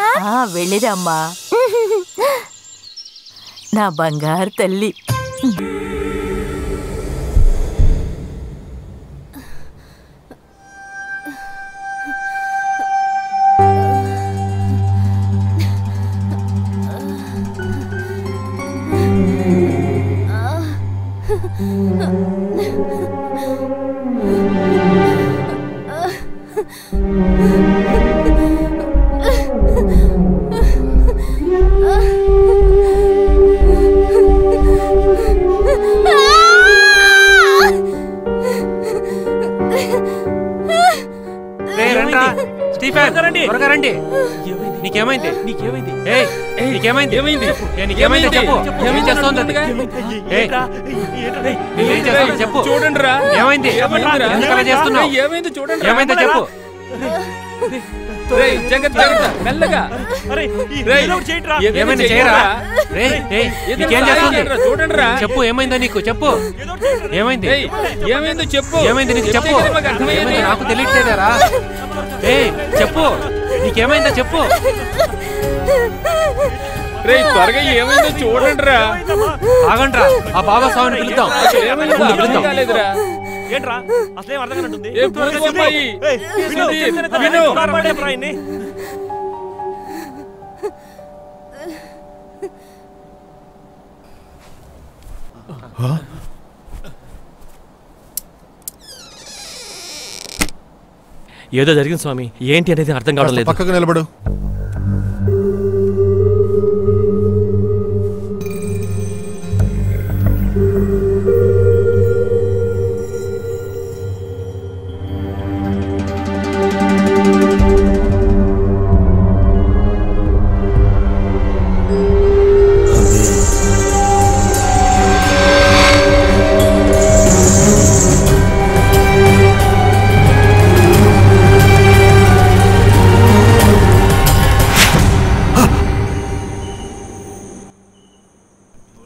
[SPEAKER 3] వెళ్ళిరమ్మా నా బంగారు తల్లి.
[SPEAKER 7] ఏమైంది నీకేమైంది నీకేమైంది నీకేమైంది చెప్పు ఏం చేస్తోంది చెప్పు
[SPEAKER 6] చూడండి రా
[SPEAKER 7] ఏమైంది ఎందుకలా చేస్తున్నావు
[SPEAKER 6] ఏమైంది చూడండి
[SPEAKER 7] ఏమైందో చెప్పు
[SPEAKER 6] మెల్లగా
[SPEAKER 7] ఏమైంది చేయరా నీకేం చేస్తుంది
[SPEAKER 6] చూడండి రా
[SPEAKER 7] చెప్పు ఏమైందో నీకు చెప్పు ఏమైంది
[SPEAKER 6] ఏమైందో చెప్పు
[SPEAKER 7] ఏమైంది నీకు చెప్పు ఏమైందో నాకు తెలియట్లేదారా చెప్పు నీకేమైందో చెప్పు
[SPEAKER 6] త్వరగా ఏమైందో చూడండి రా
[SPEAKER 7] ఆగండ్రా ఆ బాబా స్వామిని పిలుద్దాం
[SPEAKER 6] కాలేదురా
[SPEAKER 9] ఏంట్రా అసలేం అర్థం కానట్టుంది ఏదో జరిగింది స్వామి ఏంటి అనేది అర్థం కావడం లేదు
[SPEAKER 8] పక్కకు నిలబడు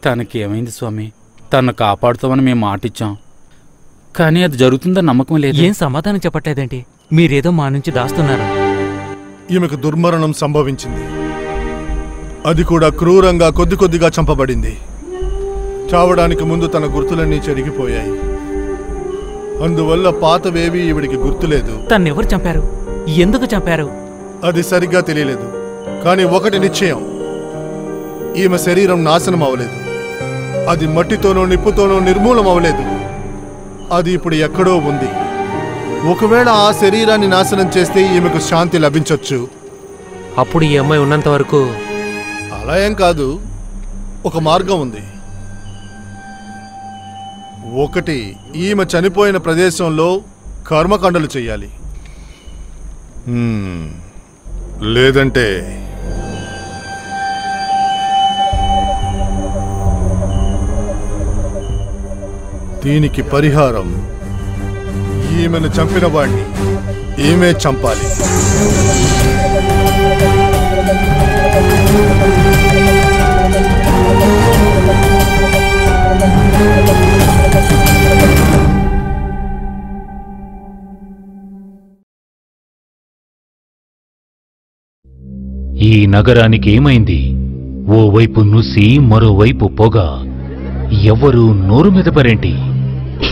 [SPEAKER 6] తనకి ఏమైంది స్వామి? తను కాపాడుతామని మేము మాటిచ్చాం, కానీ అది జరుగుతుందని నమ్మకం లేదు.
[SPEAKER 1] ఏం సమాధానం చెప్పట్లేదేంటి? మీరేదో మా నుంచి దాస్తున్నారు.
[SPEAKER 8] ఈమెకు దుర్మరణం సంభవించింది, అది కూడా క్రూరంగా కొద్ది కొద్దిగా చంపబడింది. చావడానికి ముందు తన గుర్తులన్నీ చెరిగిపోయాయి. అందువల్ల పాతవేవి ఈవిడికి గుర్తులేదు.
[SPEAKER 1] తన్నెవరు చంపారు? ఎందుకు చంపారు?
[SPEAKER 8] అది సరిగ్గా తెలియలేదు. కానీ ఒకటి నిశ్చయం, ఈమె శరీరం నాశనం అవలేదు. అది మట్టితోనో నిప్పుతోనో నిర్మూలం అవలేదు. అది ఇప్పుడు ఎక్కడో ఉంది. ఒకవేళ ఆ శరీరాన్ని నాశనం చేస్తే ఈమెకు శాంతి లభించొచ్చు.
[SPEAKER 7] అప్పుడు ఈ అమ్మాయి ఉన్నంత వరకు
[SPEAKER 8] అలా ఏం కాదు, ఒక మార్గం ఉంది. ఒకటి, ఈమె చనిపోయిన ప్రదేశంలో కర్మకాండలు చెయ్యాలి. లేదంటే దీనికి పరిహారం ఈమెను చంపిన వాణ్ణి ఈమె చంపాలి.
[SPEAKER 12] ఈ నగరానికి ఏమైంది? ఓవైపు నుసి మరోవైపు పొగ. ఎవ్వరూ నోరు మెదపరేంటి?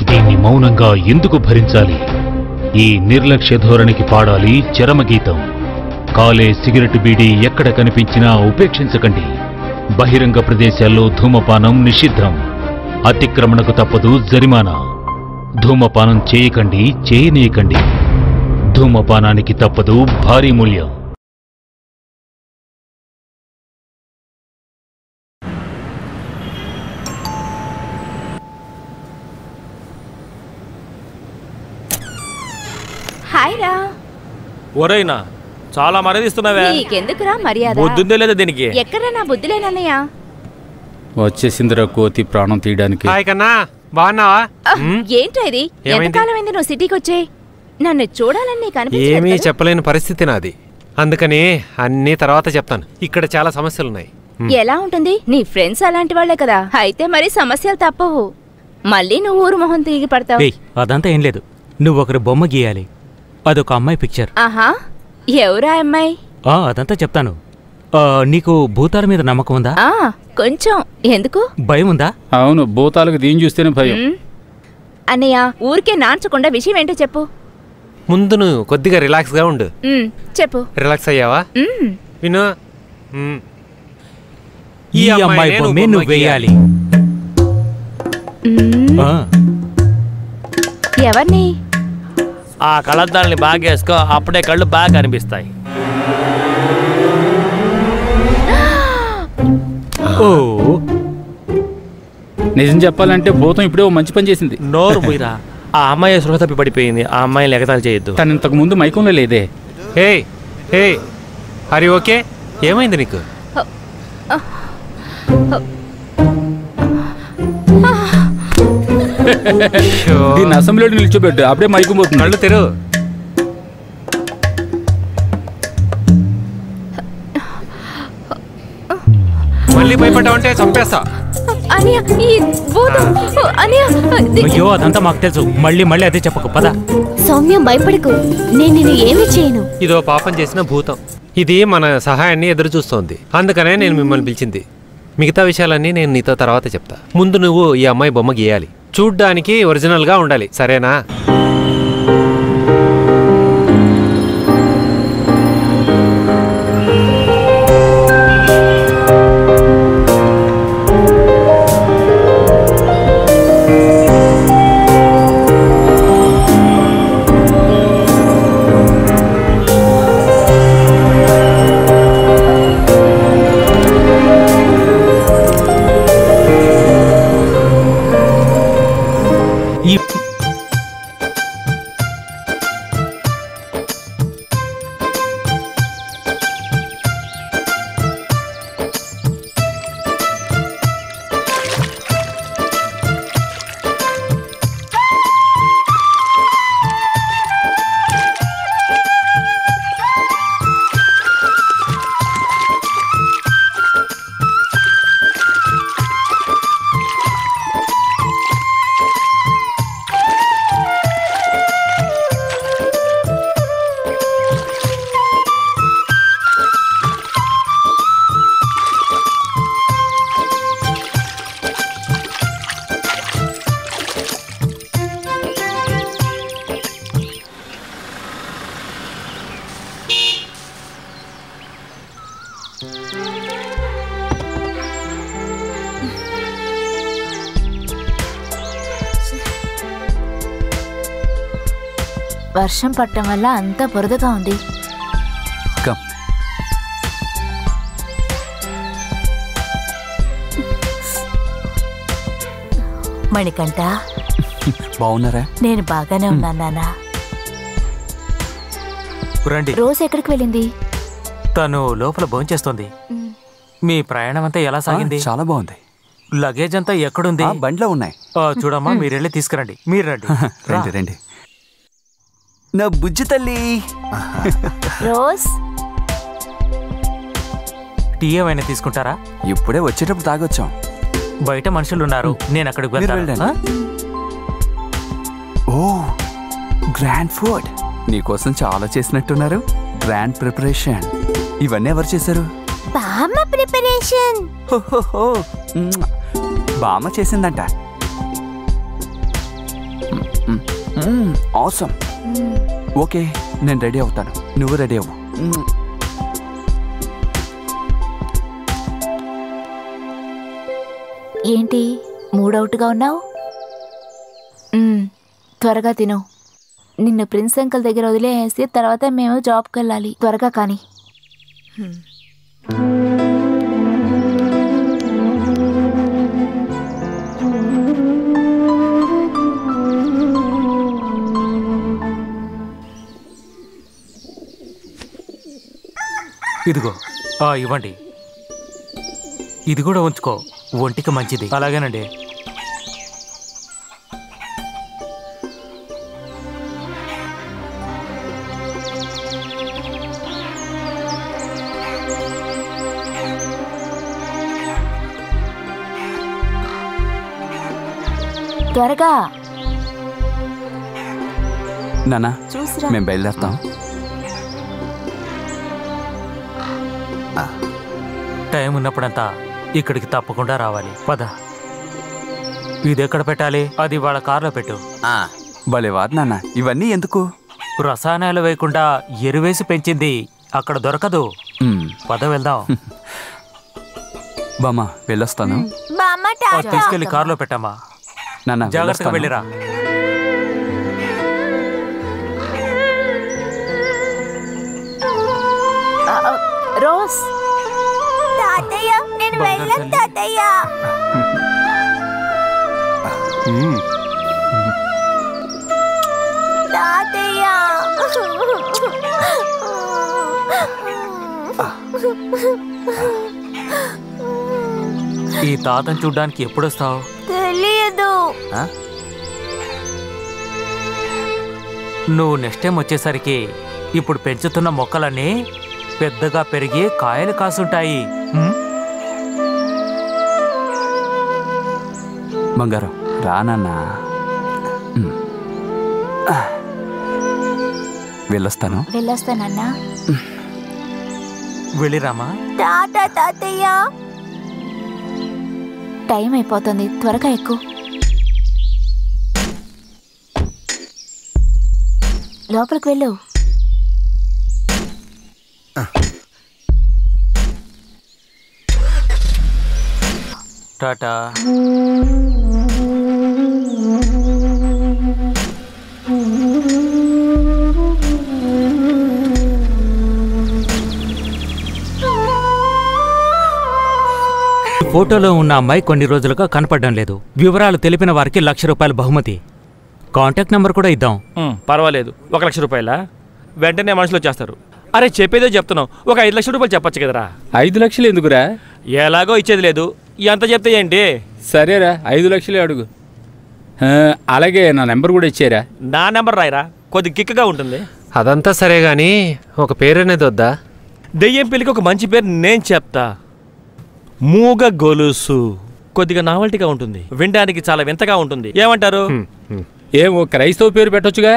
[SPEAKER 12] దీన్ని మౌనంగా ఎందుకు భరించాలి? ఈ నిర్లక్ష్య ధోరణికి పాడాలి చరమగీతం. కాలే సిగరెట్ బీడీ ఎక్కడ కనిపించినా ఉపేక్షించకండి. బహిరంగ ప్రదేశాల్లో ధూమపానం నిషిద్ధం. అతిక్రమణకు తప్పదు జరిమానా. ధూమపానం చేయకండి, చేయనీయకండి. ధూమపానానికి తప్పదు భారీ మూల్యం.
[SPEAKER 5] హాయ్ రా.
[SPEAKER 9] ఒరేనా చాలా మర్యాదిస్తున్నావే.
[SPEAKER 5] నీకెందుకురా మర్యాద?
[SPEAKER 9] బుద్ధుందే లేదా దీనికి?
[SPEAKER 5] ఎక్కడా నా బుద్ధి లేనన్నయ్య.
[SPEAKER 6] వచ్చేసిందిరా కోతి ప్రాణం తీయడానికి.
[SPEAKER 7] హాయ్ కన్నా, బాగున్నావా?
[SPEAKER 5] ఏంట్రా ఇది? ఎంతకాలమైంది నువ్వు సిటీకి వచ్చే? నన్ను చూడాలని నీకు అనిపించలేదు?
[SPEAKER 7] ఏమీ చెప్పలేని పరిస్థితి నాది, అందుకని అన్ని తర్వాత చెప్తాను. ఇక్కడ చాలా సమస్యలున్నాయి.
[SPEAKER 5] ఎలా ఉంటుంది? నీ ఫ్రెండ్స్ అలాంటి వాళ్లే కదా, అయితే మరి సమస్యలు తప్పవు. మళ్ళీ నువ్వు ఊరు మొహం తిరిగి పడతావు.
[SPEAKER 1] అదంతా ఏం లేదు, నువ్వు ఒకరి బొమ్మ గీయాలి. అదొక అమ్మాయి పిక్చర్.
[SPEAKER 5] ఆహా, ఎవరా అమ్మాయి?
[SPEAKER 1] అదంతా చెప్తాను. నీకు భూతాల మీద నమ్మకం ఉందా?
[SPEAKER 5] కొంచెం. ఎందుకు?
[SPEAKER 1] భయం ఉందా?
[SPEAKER 6] అవును, భూతాలకు దీని చూస్తేనే భయం.
[SPEAKER 5] అన్నయ్య, ఊరికే నాంచకుండా విషయం ఏంటో చెప్పు.
[SPEAKER 7] ముందు నువ్వు కొద్దిగా రిలాక్స్ గా ఉండు.
[SPEAKER 5] చెప్పు.
[SPEAKER 7] రిలాక్స్ అయ్యావా? విను,
[SPEAKER 1] ఈ అమ్మాయి బొమ్మే నువ్వు వేయాలి.
[SPEAKER 5] ఎవరిని?
[SPEAKER 9] ఆ కళ్ళద్దాలని బాగా వేసుకో, అప్పుడే కళ్ళు బాగా కనిపిస్తాయి.
[SPEAKER 6] నిజం చెప్పాలంటే భూతం ఇప్పుడే మంచి పని చేసింది.
[SPEAKER 9] నోరు పోయిరా. ఆ అమ్మాయి సృహ తప్పి పడిపోయింది. ఆ అమ్మాయిని ఎగతాళి చేయొద్దు.
[SPEAKER 6] తను ఇంతకు ముందు మైకంలో లేదే.
[SPEAKER 7] హే హే, హరి ఓకే? ఏమైంది నీకు?
[SPEAKER 6] దీన్ని అసెంబ్లీలో నిల్చోబెట్టు, అప్పుడే మైకుపోతుంది.
[SPEAKER 7] కళ్ళు తెరు. మళ్ళీ భయపడ్డావంటే చంపేస్తా.
[SPEAKER 1] అయ్యో అదంతా మాకు తెలుసు, మళ్ళీ మళ్ళీ అదే చెప్పకు, పద.
[SPEAKER 4] సౌమ్య భయపడకు, నేను నిన్ను ఏమీ చేయను.
[SPEAKER 7] ఇదో పాపం చేసిన భూతం, ఇది మన సహాయాన్ని ఎదురు చూస్తోంది. అందుకనే నేను మిమ్మల్ని పిలిచింది. మిగతా విషయాలన్నీ నేను నీతో తర్వాత చెప్తా. ముందు నువ్వు ఈ అమ్మాయి బొమ్మ గీయాలి, చూడ్డానికి ఒరిజినల్గా ఉండాలి, సరేనా?
[SPEAKER 3] వర్షం పట్టడం వల్ల అంతా బురదగా ఉంది. మణికంఠ,
[SPEAKER 2] బాగున్నారా?
[SPEAKER 3] నేను బాగానే ఉన్నాను నాన్న.
[SPEAKER 1] రండి.
[SPEAKER 4] రోజు ఎక్కడికి వెళ్ళింది?
[SPEAKER 1] తను లోపల భోంచేస్తుంది. మీ ప్రయాణం అంతా ఎలా సాగింది?
[SPEAKER 2] చాలా బాగుంది.
[SPEAKER 1] లగేజ్ అంతా ఎక్కడుంది?
[SPEAKER 2] బండిలో ఉన్నాయి.
[SPEAKER 1] చూడమ్మా, మీరెళ్ళి తీసుకురండి. మీరు రండి.
[SPEAKER 2] రండి రండి. నా బుజ్జి తల్లి.
[SPEAKER 3] రోజ్,
[SPEAKER 1] టీ ఏమైనా తీసుకుంటారా?
[SPEAKER 2] ఇప్పుడే వచ్చేటప్పుడు తాగొచ్చాం.
[SPEAKER 1] బయట మనుషులు ఉన్నారు, నేను అక్కడికి వెళ్తాను.
[SPEAKER 2] ఓ, గ్రాండ్ ఫుడ్. నీకోసం చాలా చేసినట్టున్నారు. Grand preparation. ఇవన్నీ ఎవరు చేశారు?
[SPEAKER 4] బామ్మ ప్రిపరేషన్.
[SPEAKER 2] బామ్మ చేసిందంట. ఆసమ్. ఓకే, నేను రెడీ అవుతాను, నువ్వు రెడీ అవ్వు.
[SPEAKER 3] ఏంటి మూడవుట్గా ఉన్నావు? త్వరగా తిను. నిన్ను ప్రిన్స్ అంకుల్ దగ్గర వదిలేసి తర్వాత మేము జాబ్కి వెళ్ళాలి. త్వరగా కానీ.
[SPEAKER 1] ఇదిగో, ఇవ్వండి. ఇది కూడా ఉంచుకో, ఒంటికి మంచిది. అలాగేనండి.
[SPEAKER 3] త్వరగా.
[SPEAKER 2] నానా,
[SPEAKER 3] చూసిరా,
[SPEAKER 2] మేము బయలుదేరుతాం.
[SPEAKER 1] టైం ఉన్నప్పుడంతా ఇక్కడికి తప్పకుండా రావాలి. పద. ఇది ఎక్కడ పెట్టాలి? అది వాళ్ళ కార్లో పెట్టు.
[SPEAKER 2] భలేవారు నాన్న, ఇవన్నీ ఎందుకు?
[SPEAKER 1] రసాయనాలు వేయకుండా ఎరువేసి పెంచింది అక్కడ దొరకదు. పద వెళ్దాం.
[SPEAKER 2] బామ్మ, వెళ్ళొస్తాను.
[SPEAKER 1] తీసుకెళ్లి కార్లో పెట్టామా?
[SPEAKER 2] నాన్న,
[SPEAKER 1] జాగ్రత్తగా వెళ్ళిరా.
[SPEAKER 3] రోజ్,
[SPEAKER 4] తాతయ్య, నేను వెళ్ళను తాతయ్య. తాతయ్య.
[SPEAKER 1] ఈ తాతను చూడ్డానికి ఎప్పుడొస్తావు?
[SPEAKER 3] తెలియదు.
[SPEAKER 1] నువ్వు నెక్స్ట్ టైం వచ్చేసరికి ఇప్పుడు పెంచుతున్న మొక్కలన్నీ పెద్దగా పెరిగి కాయలు కాసుంటాయి.
[SPEAKER 2] బంగారం రానన్నా, వెళ్ళొస్తాను.
[SPEAKER 3] వెళ్ళొస్తానన్నా.
[SPEAKER 1] వెళ్ళిరామా.
[SPEAKER 3] టాటా తాతయ్య. టైం అయిపోతుంది, త్వరగా ఎక్కు. లోపలికి వెళ్ళు.
[SPEAKER 1] టాటా. ఫోటోలో ఉన్న అమ్మాయి కొన్ని రోజులుగా కనపడడం లేదు. వివరాలు తెలిపిన వారికి ₹1,00,000 బహుమతి. కాంటాక్ట్ నెంబర్ కూడా ఇద్దాం.
[SPEAKER 9] పర్వాలేదు. ₹1,00,000 వెంటనే మనుషులు వచ్చేస్తారు. అరే చెప్పేదో చెప్తున్నావు, ఒక ₹5,00,000 చెప్పచ్చు కదరా.
[SPEAKER 6] 5 లక్షలు ఎందుకురా?
[SPEAKER 9] ఎలాగో ఇచ్చేది లేదు, ఎంత చెప్తే ఏంటి?
[SPEAKER 6] సరేరా 5 లక్షలే అడుగు. అలాగే నా నెంబర్ కూడా ఇచ్చారా?
[SPEAKER 9] నా నెంబర్ రాయరా, కొద్ది కిక్గా ఉంటుంది.
[SPEAKER 7] అదంతా సరే గాని ఒక పేరు అనేది వద్దా?
[SPEAKER 9] దెయ్యం పెళ్లికి ఒక మంచి పేరు నేను చెప్తా. మూగ గొలుసు. కొద్దిగా నావల్టీగా ఉంటుంది, వినడానికి చాలా వింతగా ఉంటుంది. ఏమంటారు?
[SPEAKER 6] ఏమో క్రైస్తవ పేరు పెట్టొచ్చుగా.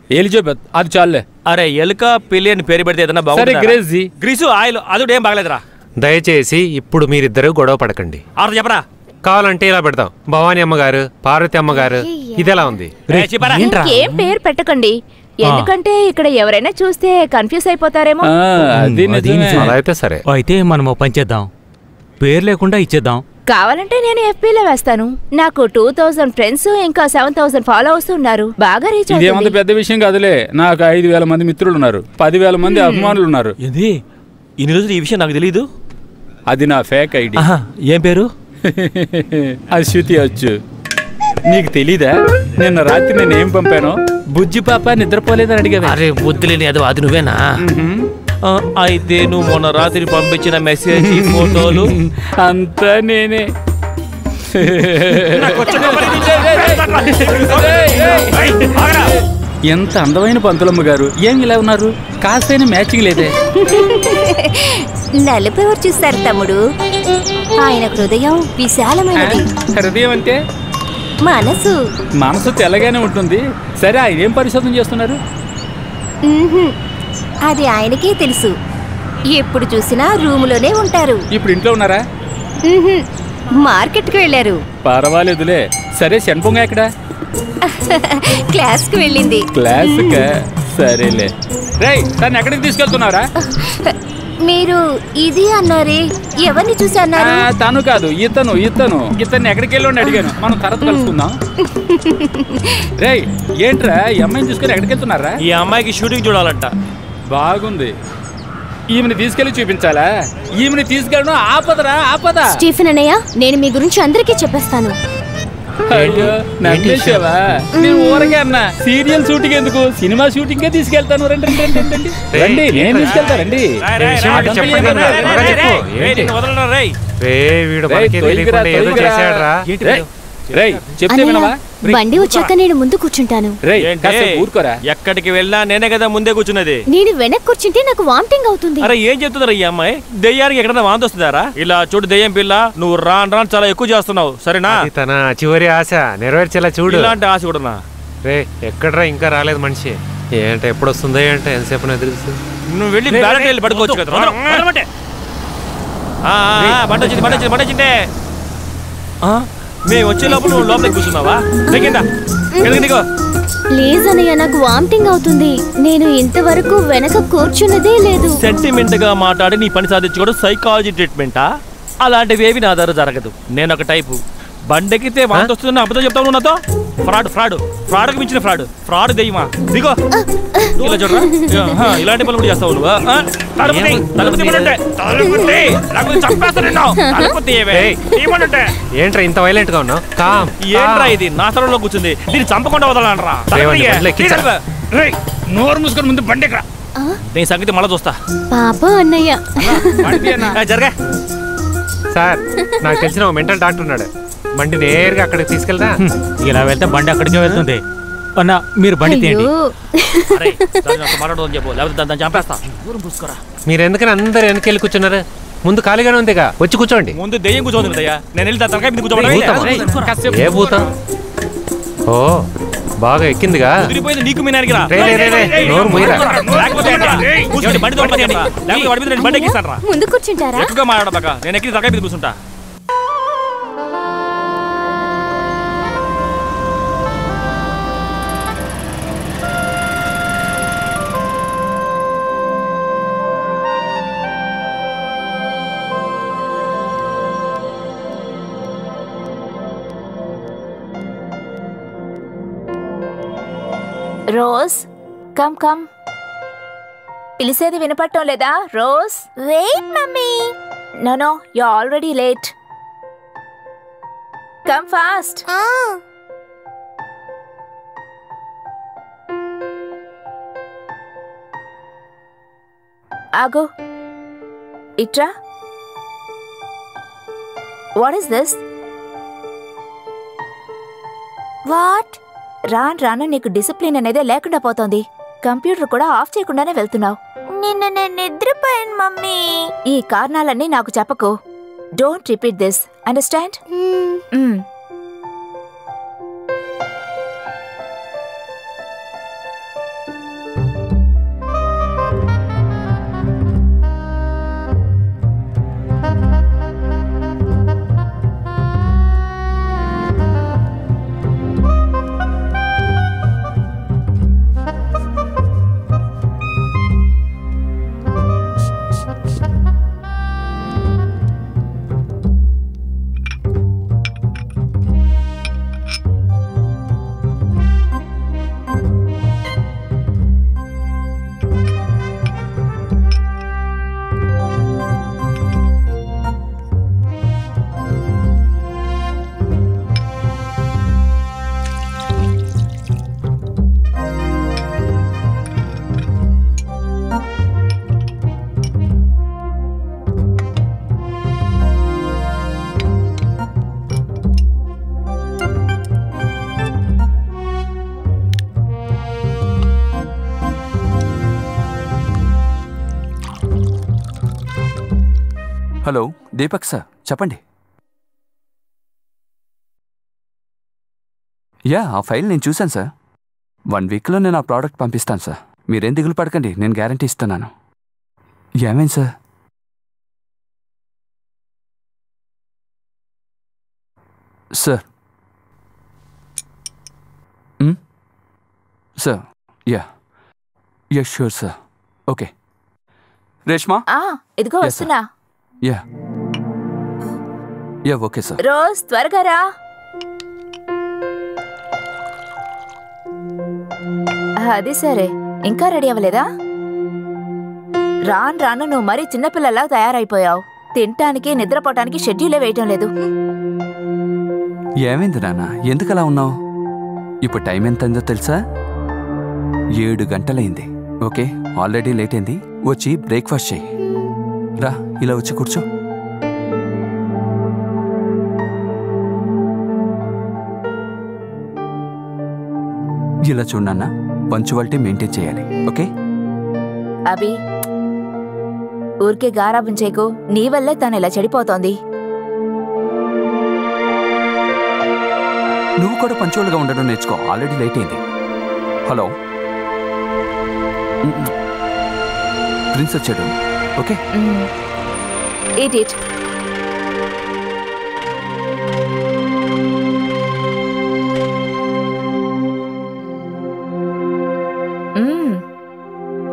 [SPEAKER 6] ఎలిజబెత్, అది చాలే.
[SPEAKER 9] అరే ఎలుక పిల్లి అని పేరు పెడితే ఏదైనా
[SPEAKER 6] బాగుంది.
[SPEAKER 9] గ్రీసు ఆయిల్ అదుడేం బాగలేదురా.
[SPEAKER 7] దయచేసి ఇప్పుడు మీరిద్దరు గొడవ పడకండి.
[SPEAKER 9] చెప్పరా.
[SPEAKER 7] కావాలంటే ఇలా పెడతాం, భవానీ అమ్మగారు, పార్వతి అమ్మగారు. ఇదెలా ఉంది?
[SPEAKER 13] ఏం పేరు పెట్టకండి, ఎందుకంటే ఇక్కడ ఎవరైనా చూస్తే కన్ఫ్యూజ్ అయిపోతారేమో.
[SPEAKER 7] అలా అయితే సరే.
[SPEAKER 1] అయితే మనం పని చేద్దాం, పేరు లేకుండా ఇచ్చేద్దాం.
[SPEAKER 13] కావాలంటే నేను FBలో వేస్తాను. నాకు 2000 ఫ్రెండ్స్ ఇంకా 7000 ఫాలోవర్స్ ఉన్నారు. బాగా రీచ్ అవుతుంది.
[SPEAKER 6] ఇదేమంత పెద్ద విషయం కాదులే. నాకు 5000 మంది మిత్రులు ఉన్నారు, 10,000 మంది అభిమానులు ఉన్నారు.
[SPEAKER 9] ఇది ఇన్ని రోజులు ఈ విషయం నాకు తెలీదు.
[SPEAKER 6] అది నా ఫేక్ ఐడి.
[SPEAKER 9] ఏం పేరు?
[SPEAKER 6] అది శృతి వచ్చు. నీకు తెలీదా? నిన్న రాత్రి నేను ఏం పంపాను? బుజ్జి పాప నిద్రపోలేదని అడిగా.
[SPEAKER 9] అరే బుద్ధిలేని అది నువ్వేనా? అయితే నువ్వు మొన్న రాత్రి పంపించిన మెసేజ్ ఫోటోలు
[SPEAKER 6] అంతా నేనే. ఎంత అందమైన పంతులమ్మ గారు, ఏం ఇలా ఉన్నారు? కాస్తైనా మ్యాచింగ్ లేదే.
[SPEAKER 5] నలుపు ఎవరు చూస్తారు తమ్ముడు? ఆయన హృదయం విశాలమైనది.
[SPEAKER 6] హృదయం అంటే
[SPEAKER 5] మనసు.
[SPEAKER 6] మనసు తెల్లగానే ఉంటుంది. సరే, ఆయన ఏం పరిశోధన చేస్తున్నారు?
[SPEAKER 5] అది ఆయనకే తెలుసు. ఎప్పుడు చూసినా రూములోనే ఉంటారు.
[SPEAKER 6] ఇప్పుడు ఇంట్లో ఉన్నారా?
[SPEAKER 5] మార్కెట్కి వెళ్ళారు.
[SPEAKER 6] పర్వాలేదులే. సరే, శన్పొంగ ఎక్కడ?
[SPEAKER 5] క్లాస్కి వెళ్ళింది.
[SPEAKER 6] క్లాస్కా? సరేలే. రేయ్, తను ఎక్కడికి తీసుకెళ్తున్నారా?
[SPEAKER 5] మీరు ఇది అన్నారే, ఎవరిని చూసి అన్నారు?
[SPEAKER 6] తను కాదు, ఇతను ఎక్కడికి వెళ్ళి అడిగాను. మనం తర్వాత కలుసుకుందాం. రేయ్, ఏంట్రా ఈ అమ్మాయిని చూసుకొని ఎక్కడికి వెళ్తున్నారా?
[SPEAKER 9] ఈ అమ్మాయికి షూటింగ్ చూడాలంట.
[SPEAKER 6] బాగుంది. ఈమెని తీసుకెళ్లి చూపించాలా? ఈమెని తీసుకెళ్ళను. ఆపదరా, ఆపద.
[SPEAKER 4] స్టీఫెన్ అన్నయ్య, నేను మీ గురించి అందరికీ చెప్పేస్తాను.
[SPEAKER 6] అయ్యో, నమ్మేశావా? నేను ఊరగా అన్నా. సీరియల్ షూటింగ్ ఎందుకు, సినిమా షూటింగ్ తీసుకెళ్తాను. రండి, నేను తీసుకెళ్తానండి. చెప్తే వినవా?
[SPEAKER 4] బండి వచ్చాక నేను ముందు కూర్చుంటాను.
[SPEAKER 6] ఊరుకోరా.
[SPEAKER 9] ఎక్కడికి వెళ్ళా నేనే కదా ముందే కూర్చున్నది.
[SPEAKER 4] నేను వెనక్కి కూర్చుంటే నాకు వామిటింగ్ అవుతుంది.
[SPEAKER 9] అరే ఏం చెప్తుందా ఈ అమ్మాయి? దెయ్యానికి ఎక్కడైనా వాంతి వస్తుందారా? ఇలా చూడు దెయ్యం పిల్ల, నువ్వు రాను చాలా ఎక్కువ చేస్తున్నావు. సరేనా?
[SPEAKER 7] తన చివరి ఆశ నెరవేర్చేలా చూడు.
[SPEAKER 9] ఇలాంటి ఆశ కూడా
[SPEAKER 7] రే, ఎక్కడరా ఇంకా రాలేదు మనిషి? ఏంటో ఎప్పుడు వస్తుందో ఏంటో, ఎంతసేపు ఎదురు.
[SPEAKER 9] నువ్వు వెళ్ళి బ్యాలెట్ వెళ్ళి పడుకోవచ్చు కదా. బండి మేము వచ్చే లోపల నువ్వు లోపలికి కూర్చున్నావా?
[SPEAKER 4] ప్లీజ్ అన్నయ్య, నాకు వామిటింగ్ అవుతుంది. నేను ఇంతవరకు వెనక కూర్చున్నదే లేదు.
[SPEAKER 9] సెంటిమెంట్ గా మాట్లాడి నీ పని సాధించుకోవడం సైకాలజీ ట్రీట్మెంటా? అలాంటివేవి నా దగ్గర జరగదు. నేను ఒక టైపు. బండెక్కితే వాంతి వస్తుందని అబద్ధం చెప్తావు నాతో. ఫ్రాడ్కి మించిన ఫ్రాడ్ దెయ్యమా? దిగో. ఇలా చూడరా, ఇలాంటి పనులు కూడా చేస్తావు నువ్వు.
[SPEAKER 7] ఏంట్రా ఇంత వైలెంట్ గా ఉన్నావు?
[SPEAKER 9] ఏంట్రా ఇది నా స్థలంలో కూర్చుంది, దీన్ని చంపకుండా వదలరా?
[SPEAKER 6] నోరు మూసుకొని ముందు బండి ఎక్కడ?
[SPEAKER 9] నేను సంగతి మళ్ళీ చూస్తా.
[SPEAKER 4] పాప అన్నయ్య
[SPEAKER 9] జరగా
[SPEAKER 7] సార్, నాకు తెలిసిన ఓ మెంటల్ డాక్టర్ ఉన్నాడు. బండి నేరుగా అక్కడికి తీసుకెళ్తా.
[SPEAKER 1] ఇలా వెళ్తే బండి అక్కడికే వెళ్తుంది. అన్న మీరు బండి తీయండి.
[SPEAKER 9] మాట్లాడదని చెప్పు, లేకపోతే దాన్ని చంపేస్తా.
[SPEAKER 7] మీరు ఎందుకని అందరు వెనకెళ్ళి కూర్చున్నారు? ముందు ఖాళీగానే ఉందిగా, వచ్చి కూర్చోండి.
[SPEAKER 9] ముందు దెయ్యం కూర్చోండి దయ్యా. నేను వెళ్ళి తలకాయ మీద కూర్చోబడి.
[SPEAKER 7] ఏ భూతం? ఓ బాగా ఎక్కిందిగా.
[SPEAKER 9] నీకు మీ నాయనకి రా.
[SPEAKER 7] నోరు మూయరా.
[SPEAKER 9] బండి తోపండి, లేకపోతే వాడి మీద నేను బండి ఎక్కిస్తాను రా.
[SPEAKER 4] ముందు కూర్చుంటారా?
[SPEAKER 9] ఎక్కువగా మాట్లాడబాక, నేను ఎక్కి తలకాయ మీద కూర్చుంటా.
[SPEAKER 13] Rose come come. పిలిసేది వినపడటం లేదా Rose? Wait mummy. No no, you already late. Come fast. ఆగు, ఇట్రా. What is this? వాట్? రాను రాను నీకు డిసిప్లిన్ అనేది లేకుండా పోతోంది. కంప్యూటర్ కూడా ఆఫ్ చేయకుండానే వెళ్తున్నావు. నిన్న నేను నిద్రపోయాను మమ్మీ. ఈ కారణాలన్నీ నాకు చెప్పకు. Don't repeat this, understand?
[SPEAKER 2] Hello Deepak sir, చెప్పండి. యా, ఆ ఫైల్ నేను చూశాను సార్. 1 వీక్లో నేను ఆ ప్రోడక్ట్ పంపిస్తాను సార్. మీరేం దిగులు పడకండి, నేను గ్యారంటీ ఇస్తున్నాను. ఏమేం sir? Sir sir, yeah sure sir. Okay Reshma.
[SPEAKER 13] ఇదిగో వస్తున్నా.
[SPEAKER 2] Yeah okay sir.
[SPEAKER 13] రోజ్ త్వరగా రా. అది సరే, ఇంకా రెడీ అవ్వలేదా? రాను రాను నువ్వు మరీ చిన్నపిల్లలా తయారైపోయావు. తినటానికి నిద్రపోవటానికి షెడ్యూలే వేయటం లేదు.
[SPEAKER 2] ఏమైంది నాన్న, ఎందుకలా ఉన్నావు? ఇప్పుడు టైం ఎంతైందో తెలుసా? 7 గంటలైంది. ఓకే, ఆల్రెడీ లేట్ అయింది. వచ్చి బ్రేక్ఫాస్ట్ చేయి. రా, ఇలా వచ్చి కూర్చో. ఇలా చూడన్నా, పంచువాలిటీ మెయింటైన్ చేయాలి. ఓకే
[SPEAKER 13] అభి, ఊరికే గారాబం చేయకు. నీ వల్లే తను ఇలా చెడిపోతోంది.
[SPEAKER 2] నువ్వు కూడా పంచువల్గా ఉండడం నేర్చుకో. ఆల్రెడీ లేట్ అయింది. హలో ప్రిన్స్ వచ్చాడు. Okay
[SPEAKER 13] eat it.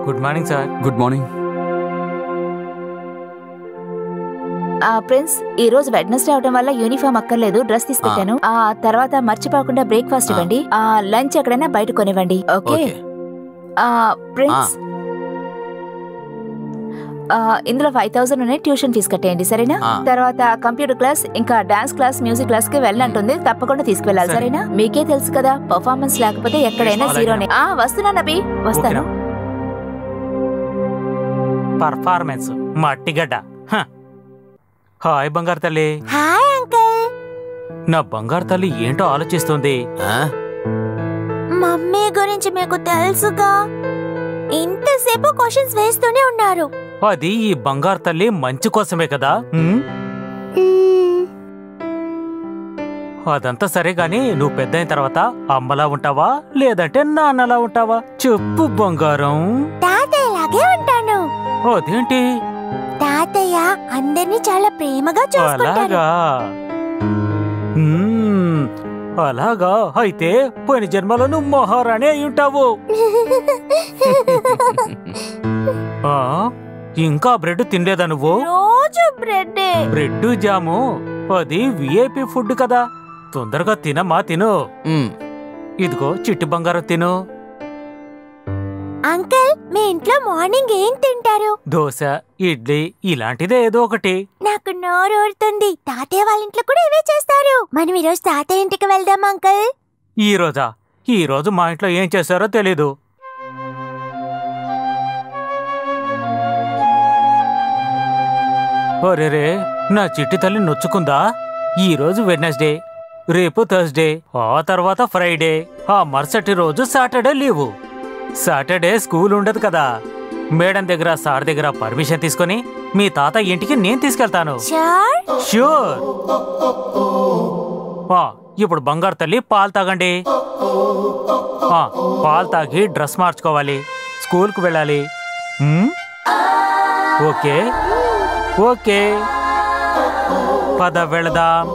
[SPEAKER 1] Good morning sir.
[SPEAKER 2] Good morning.
[SPEAKER 13] Prince, ఈ రోజు వెడ్నెస్డే అవడం వల్ల యూనిఫామ్ అక్కర్లేదు, డ్రెస్ తీసుకెళ్తాను. తర్వాత మర్చిపోకుండా బ్రేక్ఫాస్ట్ ఇవ్వండి. లంచ్ ఎక్కడైనా బయట కొనివ్వండి. ఓకే ప్రిన్స్, ఇందులో 5000 ఉన్నాయి. ట్యూషన్ ఫీజు కట్టేయండి, సరేనా? తర్వాత కంప్యూటర్ క్లాస్, ఇంకా డాన్స్ క్లాస్, మ్యూజిక్ క్లాస్ కి వెళ్ళంటుంది. తప్పకుండా తీసుకెళ్ళాలి, సరేనా? మీకే తెలుసు కదా, పర్ఫార్మెన్స్ లేకపోతే ఎక్కడైనా జీరోనే. వస్తున్నా నబీ, వస్తాను.
[SPEAKER 1] పర్ఫార్మెన్స్ మట్టిగడ్డ. హాయ్ బంగారు తల్లి.
[SPEAKER 4] Hi uncle.
[SPEAKER 1] నా బంగారు తల్లి ఏంటో ఆలోచిస్తుంది.
[SPEAKER 4] మమ్మీ గురించి మీకు తెలుసుగా, ఇంతసేపు క్వశ్చన్స్ వేస్తూనే ఉన్నారు.
[SPEAKER 1] అది ఈ బంగారు తల్లి మంచి కోసమే కదా. అదంతా సరే గాని నువ్వు పెద్ద అయిన తర్వాత అమ్మలా ఉంటావా లేదంటే నాన్నలా ఉంటావా చెప్పు బంగారం.
[SPEAKER 4] తాతయ్యలాగే ఉంటాను.
[SPEAKER 1] అదేంటి?
[SPEAKER 4] తాతయ్య అందరినీ చాలా ప్రేమగా చూసుకుంటారు.
[SPEAKER 1] అలాగా. అలాగా అయితే పోయిన జన్మలో నువ్వు మహారాణి అయి ఉంటావు. ఇంకా బ్రెడ్ తినలేదా నువ్వు?
[SPEAKER 4] రోజు బ్రెడ్.
[SPEAKER 1] బ్రెడ్ జాము అది విఐపి ఫుడ్ కదా. తొందరగా తినమ్మా, తిను. ఇదిగో చిట్టి బంగారం తిను.
[SPEAKER 4] అంకుల్, మీ ఇంట్లో మార్నింగ్ ఏం తింటారు?
[SPEAKER 1] దోశ, ఇడ్లీ ఇలాంటిదే ఏదో ఒకటి.
[SPEAKER 4] నాకు నోరు ఊరుతుంది. తాతయ్య వాళ్ళ ఇంట్లో కూడా ఇవే చేస్తారు. మనం ఈరోజు తాతయ్య ఇంటికి వెళ్దాం అంకుల్.
[SPEAKER 1] ఈ రోజా? ఈ రోజు మా ఇంట్లో ఏం చేశారో తెలీదు. ఒరేరే, నా చిట్టి తల్లి నొచ్చుకుందా? ఈ రోజు వెడ్నెస్డే, రేపు థర్స్డే, ఆ తర్వాత ఫ్రైడే, ఆ మరుసటి రోజు సాటర్డే లీవు. సాటర్డే స్కూల్ ఉండదు కదా. మేడం దగ్గర సార్ దగ్గర పర్మిషన్ తీసుకొని మీ తాత ఇంటికి నేను తీసుకెళ్తాను. ష్యూర్. ఇప్పుడు బంగారు తల్లి పాలు తాగండి. పాలు తాగి డ్రెస్ మార్చుకోవాలి, స్కూల్కు వెళ్ళాలి. ఓకే ఓకే, పద వెళదాం.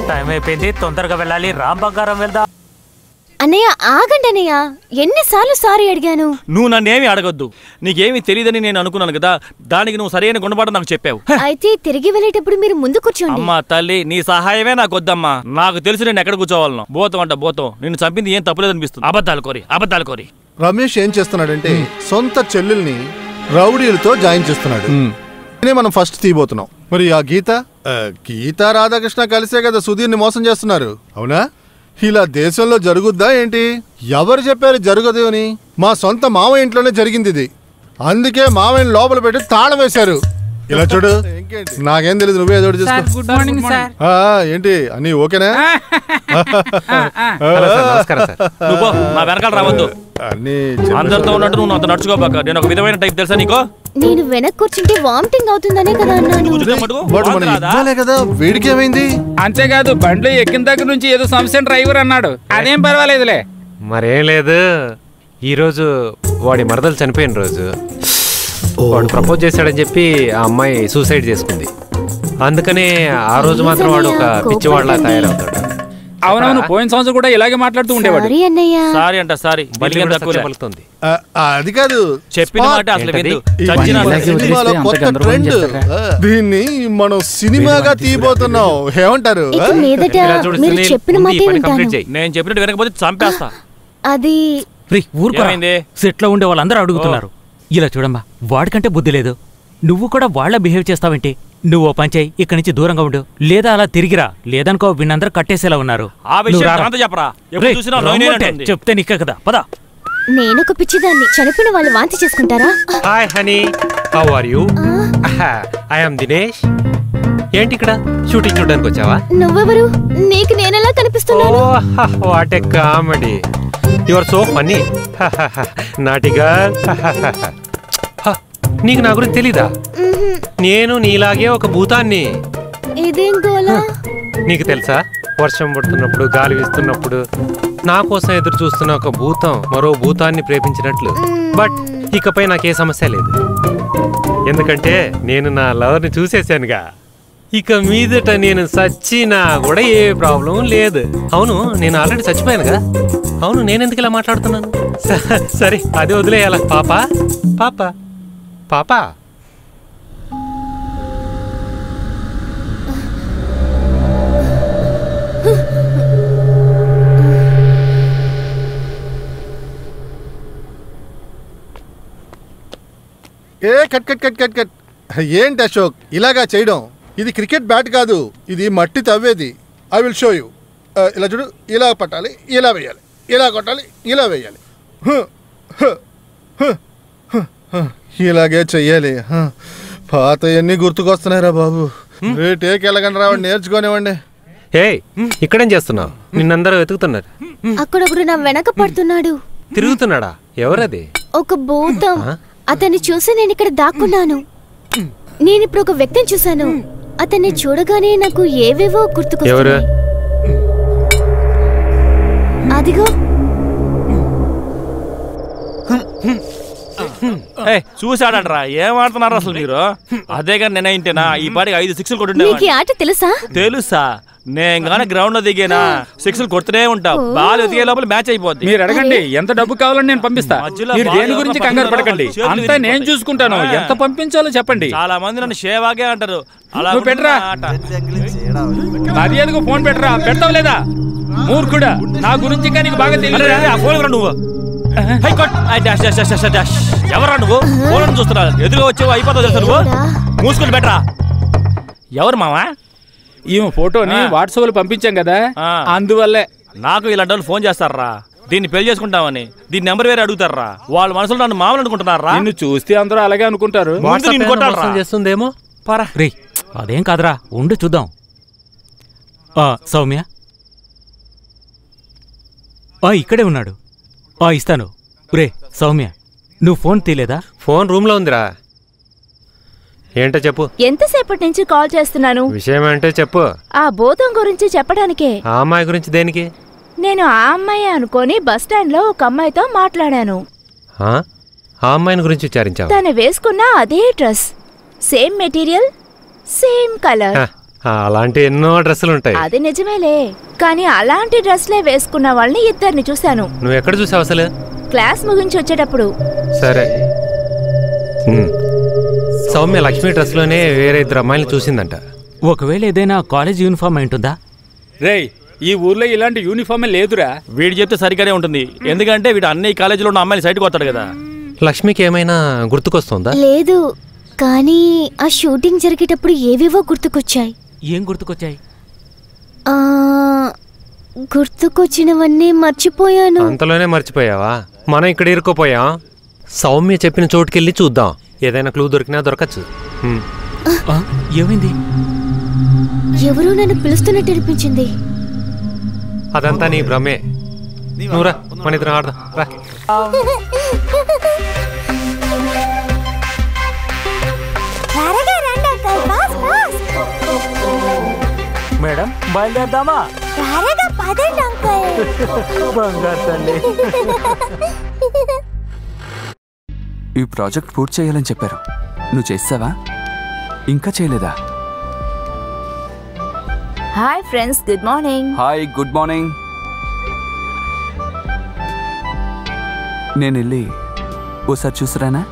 [SPEAKER 1] టైం అయిపోయింది, తొందరగా వెళ్ళాలి. రామ్ బంగారం వెళ్దాం.
[SPEAKER 4] అన్నయ్య ఆగండి అన్నయ్య, ఎన్నిసార్లు సారీ అడిగాను.
[SPEAKER 9] నువ్వు నన్నేమి అడగొద్దు. నీకేమి తెలియదని నేను అనుకున్నాను కదా, దానికి నువ్వు సరైన గుణపాఠం నాకు చెప్పావు.
[SPEAKER 4] అయితే తిరిగి వెళ్ళేటప్పుడు మీరు ముందు కూర్చోండి.
[SPEAKER 9] అమ్మా తల్లి, నీ సహాయమే నాకు వద్దమ్మా. నాకు తెలుసు నేను ఎక్కడ కూర్చోవాలను. బోతం అంట బోతం. నిన్ను చంపింది ఏం తప్పులేదనిపిస్తుంది. అబద్ధాలు కోరి.
[SPEAKER 8] రమేష్ ఏం చేస్తున్నాడంటే సొంత చెల్లెల్ని రౌడీలతో జాయిన్ చేస్తున్నాడు. మనం ఫస్ట్ తీయబోతున్నాం. మరి ఆ గీత రాధాకృష్ణ కలిసే కదా సుధీర్ని మోసం చేస్తున్నారు, అవునా? ఇలా దేశంలో జరుగుద్దా ఏంటి? ఎవరు చెప్పారు జరగదు అని? మా సొంత మావయ్య ఇంట్లోనే జరిగింది ఇది. అందుకే మావయ్యని లోపల పెట్టి తాళం వేశారు. ఇలా చూడు, నాకేం తెలియదు, నువ్వే ఏదో చేసుకో.
[SPEAKER 6] Good morning sir.
[SPEAKER 8] ఏంటి అన్ని ఓకేనా?
[SPEAKER 9] నా వెనకాల రావద్దు. అందరితో ఉన్నట్టు నువ్వు అంత నడుచుకోబాక. నేను ఒక విధమైన టైప్ తెలుసా నీకో?
[SPEAKER 4] నేను వెనక్కి కూర్చుంటే వామిటింగ్ అవుతుందనే కదా అన్నాను.
[SPEAKER 8] కదా వేడికి ఏమైంది?
[SPEAKER 6] అంతేకాదు బండ్లో ఎక్కిన దగ్గర నుంచి ఏదో సమస్య డ్రైవర్ అన్నాడు. అదేం పర్వాలేదులే.
[SPEAKER 7] మరేం లేదు, ఈరోజు వాడి మరదలు చనిపోయిన రోజు. వాడు ప్రపోజ్ చేశాడని చెప్పి ఆ అమ్మాయి సూసైడ్ చేసుకుంది. అందుకనే ఆ రోజు మాత్రం వాడు ఒక పిచ్చివాడిలా తయారవుతాడు.
[SPEAKER 6] అవునవును, పోయిన సంవత్సరం కూడా ఇలాగే మాట్లాడుతూ ఉండేవాడు.
[SPEAKER 9] సారీ అంట సారీ.
[SPEAKER 8] అది కాదు,
[SPEAKER 9] చెప్పిన మాట అసలు విందు.
[SPEAKER 8] దీన్ని మనం సినిమాగా తీయబోతున్నాం, ఏమంటారు?
[SPEAKER 9] నేను చెప్పినట్టు వినకపోతే చంపేస్తా.
[SPEAKER 4] అది
[SPEAKER 1] ఊరుకోమైంది. సెట్లో ఉండే వాళ్ళందరూ అడుగుతున్నారు. ఇలా చూడమ్మా, వాడికంటే బుద్ధి లేదు, నువ్వు కూడా వాళ్ళ బిహేవ్ చేస్తావేంటి? నువ్వు ఓ పంచాయి, ఇక్కడి నుంచి దూరంగా ఉండు, లేదా అలా తిరిగిరా. లేదనుకో వీళ్ళందరూ కట్టేసేలా ఉన్నారు. చెప్తే నీకే కదా, పద.
[SPEAKER 4] నేనొక పిచ్చిదాన్ని, చనిపోయిన వాళ్ళు వాంతి చేసుకుంటారా?
[SPEAKER 7] Hi honey, how are you? I am Dinesh. ఏంటి ఇక్కడ షూటింగ్ చూడడానికి వచ్చావా?
[SPEAKER 4] నువ్వెవరు? నీకు నేనెలా కనిపిస్తున్నాను?
[SPEAKER 7] What a comedy, you are so funny. Naughty girl. నీకు నా గురించి తెలీదా? నేను నీలాగే ఒక భూతాన్ని.
[SPEAKER 4] ఇదేం గోలా?
[SPEAKER 7] నీకు తెలుసా, వర్షం పడుతున్నప్పుడు గాలి వీస్తున్నప్పుడు నా కోసం ఎదురు చూస్తున్న ఒక భూతం మరో భూతాన్ని ప్రేమించినట్లు. బట్ ఇకపై నాకే సమస్య లేదు, ఎందుకంటే నేను నా లవర్ని చూసేశానుగా. ఇక మీదట నేను చచ్చినా కూడా ఏ ప్రాబ్లం లేదు. అవును, నేను ఆల్రెడీ చచ్చిపోయానుగా. అవును, నేనెందుకు ఇలా మాట్లాడుతున్నాను? సరే, అది వదిలేయాల. పాపా పాపా పాపా.
[SPEAKER 8] ఏ cut cut cut cut cut ఏంటి అశోక్ ఇలాగా చేయడం? ఇది క్రికెట్ బ్యాట్ కాదు, ఇది మట్టి తవ్వేది. I will show you. ఇలా చూడు, ఇలా పట్టాలి, ఇలా వేయాలి, ఇలా కొట్టాలి, ఇలా వేయాలి. ఇలాగే చెయ్యాలి. పాత ఎన్ని గుర్తుకొస్తున్నాయిరా బాబు. టేక్ వెళ్ళకండి రావండి, నేర్చుకోనివ్వండి.
[SPEAKER 7] హే, ఇక్కడేం చేస్తున్నావు? నిన్నందరూ వెతుకుతున్నారు.
[SPEAKER 4] అక్కడొకడు నా వెనక పడుతున్నాడు.
[SPEAKER 7] తిరుగుతున్నాడా? ఎవరది?
[SPEAKER 4] ఒక భూతం. అతన్ని చూసి నేను ఇక్కడ దాక్కున్నాను. నేనిప్పుడు ఒక వ్యక్తిని చూశాను. అతన్ని చూడగానే నాకు ఏవేవో గుర్తుకొస్తున్నాయి. అదిగో
[SPEAKER 9] చూసాడరా. ఏం ఆడుతున్నారు అసలు మీరు? అదే కానీ నేనేంటేనా ఈ పాటికి 5 6లు కొట్టుండే.
[SPEAKER 4] ఆట తెలుసా?
[SPEAKER 9] తెలుసా? నేను గానీ గ్రౌండ్ లో దిగేనా 6లు కొడుతూనే ఉంటా. బాల్ ఎదిగే లోపల మ్యాచ్ అయిపోద్ది.
[SPEAKER 6] మీరు అడగండి, ఎంత డబ్బు కావాలని నేను పంపిస్తా. మీరు దేని గురించి కంగారు పడకండి, అంతా నేను చూసుకుంటాను. ఎంత పంపించాలో చెప్పండి.
[SPEAKER 9] చాలా మంది నన్ను షేవాగే అంటారు. అలా
[SPEAKER 6] పెట్టరా, మర్యాదకు ఫోన్ పెట్టరా. పెడతావు లేదా? మూర్ఖుడా, నా గురించి ఇంకా నీకు బాగా తెలియదు.
[SPEAKER 9] నువ్వు ఎవరా? నువ్వు ఫోన్ చూస్తున్నా, ఎదురుగా వచ్చావు అయిపోతావు తెలుసా? నువ్వు మూసుకుని పెట్టరా. ఎవరు మావా?
[SPEAKER 6] ఈమె ఫోటోని వాట్సాప్ లో పంపించాం కదా, అందువల్లే.
[SPEAKER 9] నాకు ఇలాంటి వాళ్ళు ఫోన్ చేస్తారా దీన్ని పెళ్లి చేసుకుంటామని. దీని నెంబర్ వేరే అడుగుతారా? వాళ్ళ మనసులో నన్ను మామూలు అనుకుంటున్నారా?
[SPEAKER 6] నిన్ను చూస్తే అందరూ అలాగే అనుకుంటారు.
[SPEAKER 7] చేస్తుందేమో.
[SPEAKER 14] పరా రే, అదేం కాదురా, ఉండు చూద్దాం. సౌమ్య ఇక్కడే ఉన్నాడు. ఇస్తాను. రే సౌమ్య, నువ్వు ఫోన్ తీలేదా?
[SPEAKER 7] ఫోన్ రూమ్ లో ఉందిరా. ఏంటో చెప్పు.
[SPEAKER 13] ఎంతసేపటి నుంచి కాల్ చేస్తున్నాను.
[SPEAKER 7] విషయం అంటే చెప్పు.
[SPEAKER 13] ఆ భూతం గురించి చెప్పడానికే.
[SPEAKER 7] ఆ అమ్మాయి గురించి దేనికి?
[SPEAKER 13] నేను ఆ అమ్మాయి అనుకోని బస్ స్టాండ్ లో ఒక అమ్మాయితో మాట్లాడాను.
[SPEAKER 7] ఆ అమ్మాయిని గురించి విచారించావు?
[SPEAKER 13] తను వేసుకున్న అదే dress, same material, same colour.
[SPEAKER 7] అలాంటి ఎన్నో డ్రెస్సులు ఉంటాయి.
[SPEAKER 13] అది నిజమేలే, కానీ అలాంటి డ్రెస్లే వేసుకున్న వాళ్ళని ఇద్దరిని చూశాను.
[SPEAKER 7] నువ్వు ఎక్కడ చూసావు అసలు?
[SPEAKER 13] క్లాస్ ముగించి వచ్చేటప్పుడు.
[SPEAKER 7] సరే, సౌమ్య లక్ష్మి డ్రెస్ లోనే వేరే 2 అమ్మాయిలు చూసిందంట.
[SPEAKER 14] ఒకవేళ ఏదైనా కాలేజ్ యూనిఫామ్ అయి ఉంటుందా?
[SPEAKER 6] రేయ్, ఈ ఊర్లో ఇలాంటి యూనిఫామే లేదురా.
[SPEAKER 9] వీడు చెప్తే సరిగానే ఉంటుంది, ఎందుకంటే వీడు అన్ని కాలేజీలో ఉన్న అమ్మాయిలు సైడ్కి వస్తాడు కదా.
[SPEAKER 7] లక్ష్మికి ఏమైనా గుర్తుకొస్తుందా?
[SPEAKER 4] లేదు, కానీ ఆ షూటింగ్ జరిగేటప్పుడు ఏవేవో గుర్తుకొచ్చాయి.
[SPEAKER 14] ఏం గుర్తుకొచ్చాయి?
[SPEAKER 4] గుర్తుకొచ్చినవన్నీ మర్చిపోయాను.
[SPEAKER 7] అంతలోనే మర్చిపోయావా? మనం ఇక్కడ ఇరుక్కుపోయాం. సౌమ్య చెప్పిన చోటుకెళ్ళి చూద్దాం, ఏదైనా క్లూ దొరికినా దొరకచ్చు.
[SPEAKER 14] ఏమైంది?
[SPEAKER 4] ఎవరో నన్ను పిలుస్తున్నట్టు అనిపించింది.
[SPEAKER 7] అదంతా నీ భ్రమే. నువ్వురా, మన ఇద్దరం ఆడదాం రా.
[SPEAKER 1] మేడం బయలుదేరదామా?
[SPEAKER 2] ఈ ప్రాజెక్ట్ పూర్తి చేయాలని చెప్పారు, నువ్వు చేస్తావా? ఇంకా చేయలేదా?
[SPEAKER 13] Hi friends, good morning.
[SPEAKER 2] Hi, good morning. నేను వెళ్ళి ఓసారి చూసిరానా?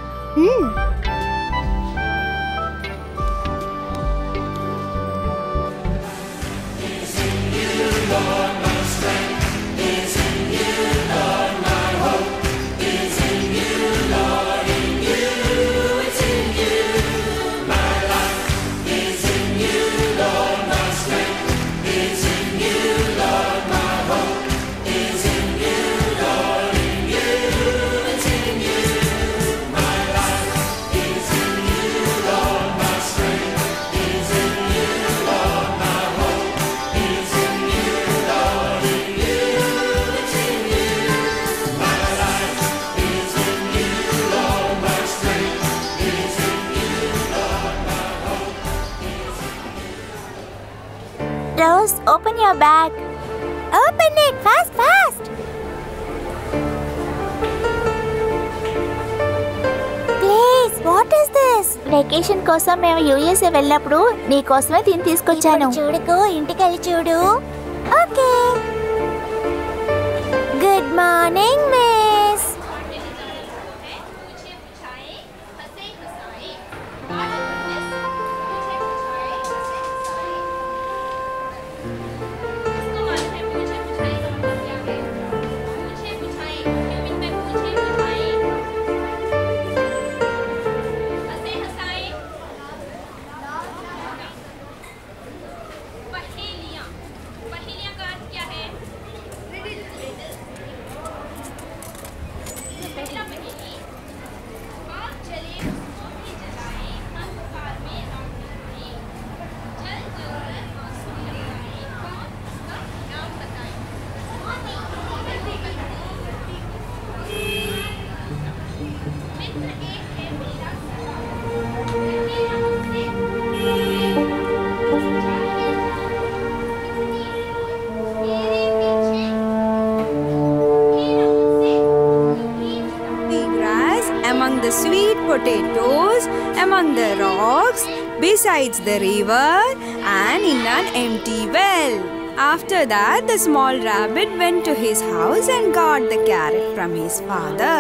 [SPEAKER 13] Rose, open your bag. Open it, fast, fast. Please, what is this? Vacation కోసం మేము యూఎస్ఏ వెళ్ళినప్పుడు నీ కోసమే దీన్ని తీసుకొచ్చాను. చూడుకో, ఇంటికి వెళ్ళి చూడు. Okay. Good morning miss.
[SPEAKER 15] on the rocks, besides the river, and in an empty well. After that, the small rabbit went to his house and got the carrot from his father.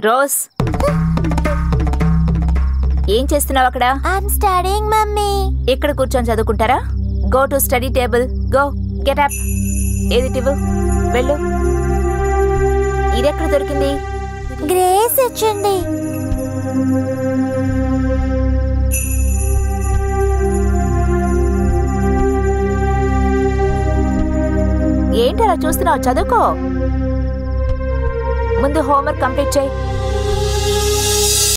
[SPEAKER 13] Rose ఏం చేస్తున్నావు అక్కడ?
[SPEAKER 16] I'm studying mummy.
[SPEAKER 13] ఇక్కడ కూర్చొని చదువుకుంటారా? Go to study table. Go get up. ఏది టివ్వు వెళ్ళు. ఇదెక్కడ దొరికింది?
[SPEAKER 16] గ్రేస్ ఇచ్చింది.
[SPEAKER 13] ఏంటి అలా చూస్తున్నావు? చదువుకో. ముందు హోంవర్క్ కంప్లీట్ చేయి.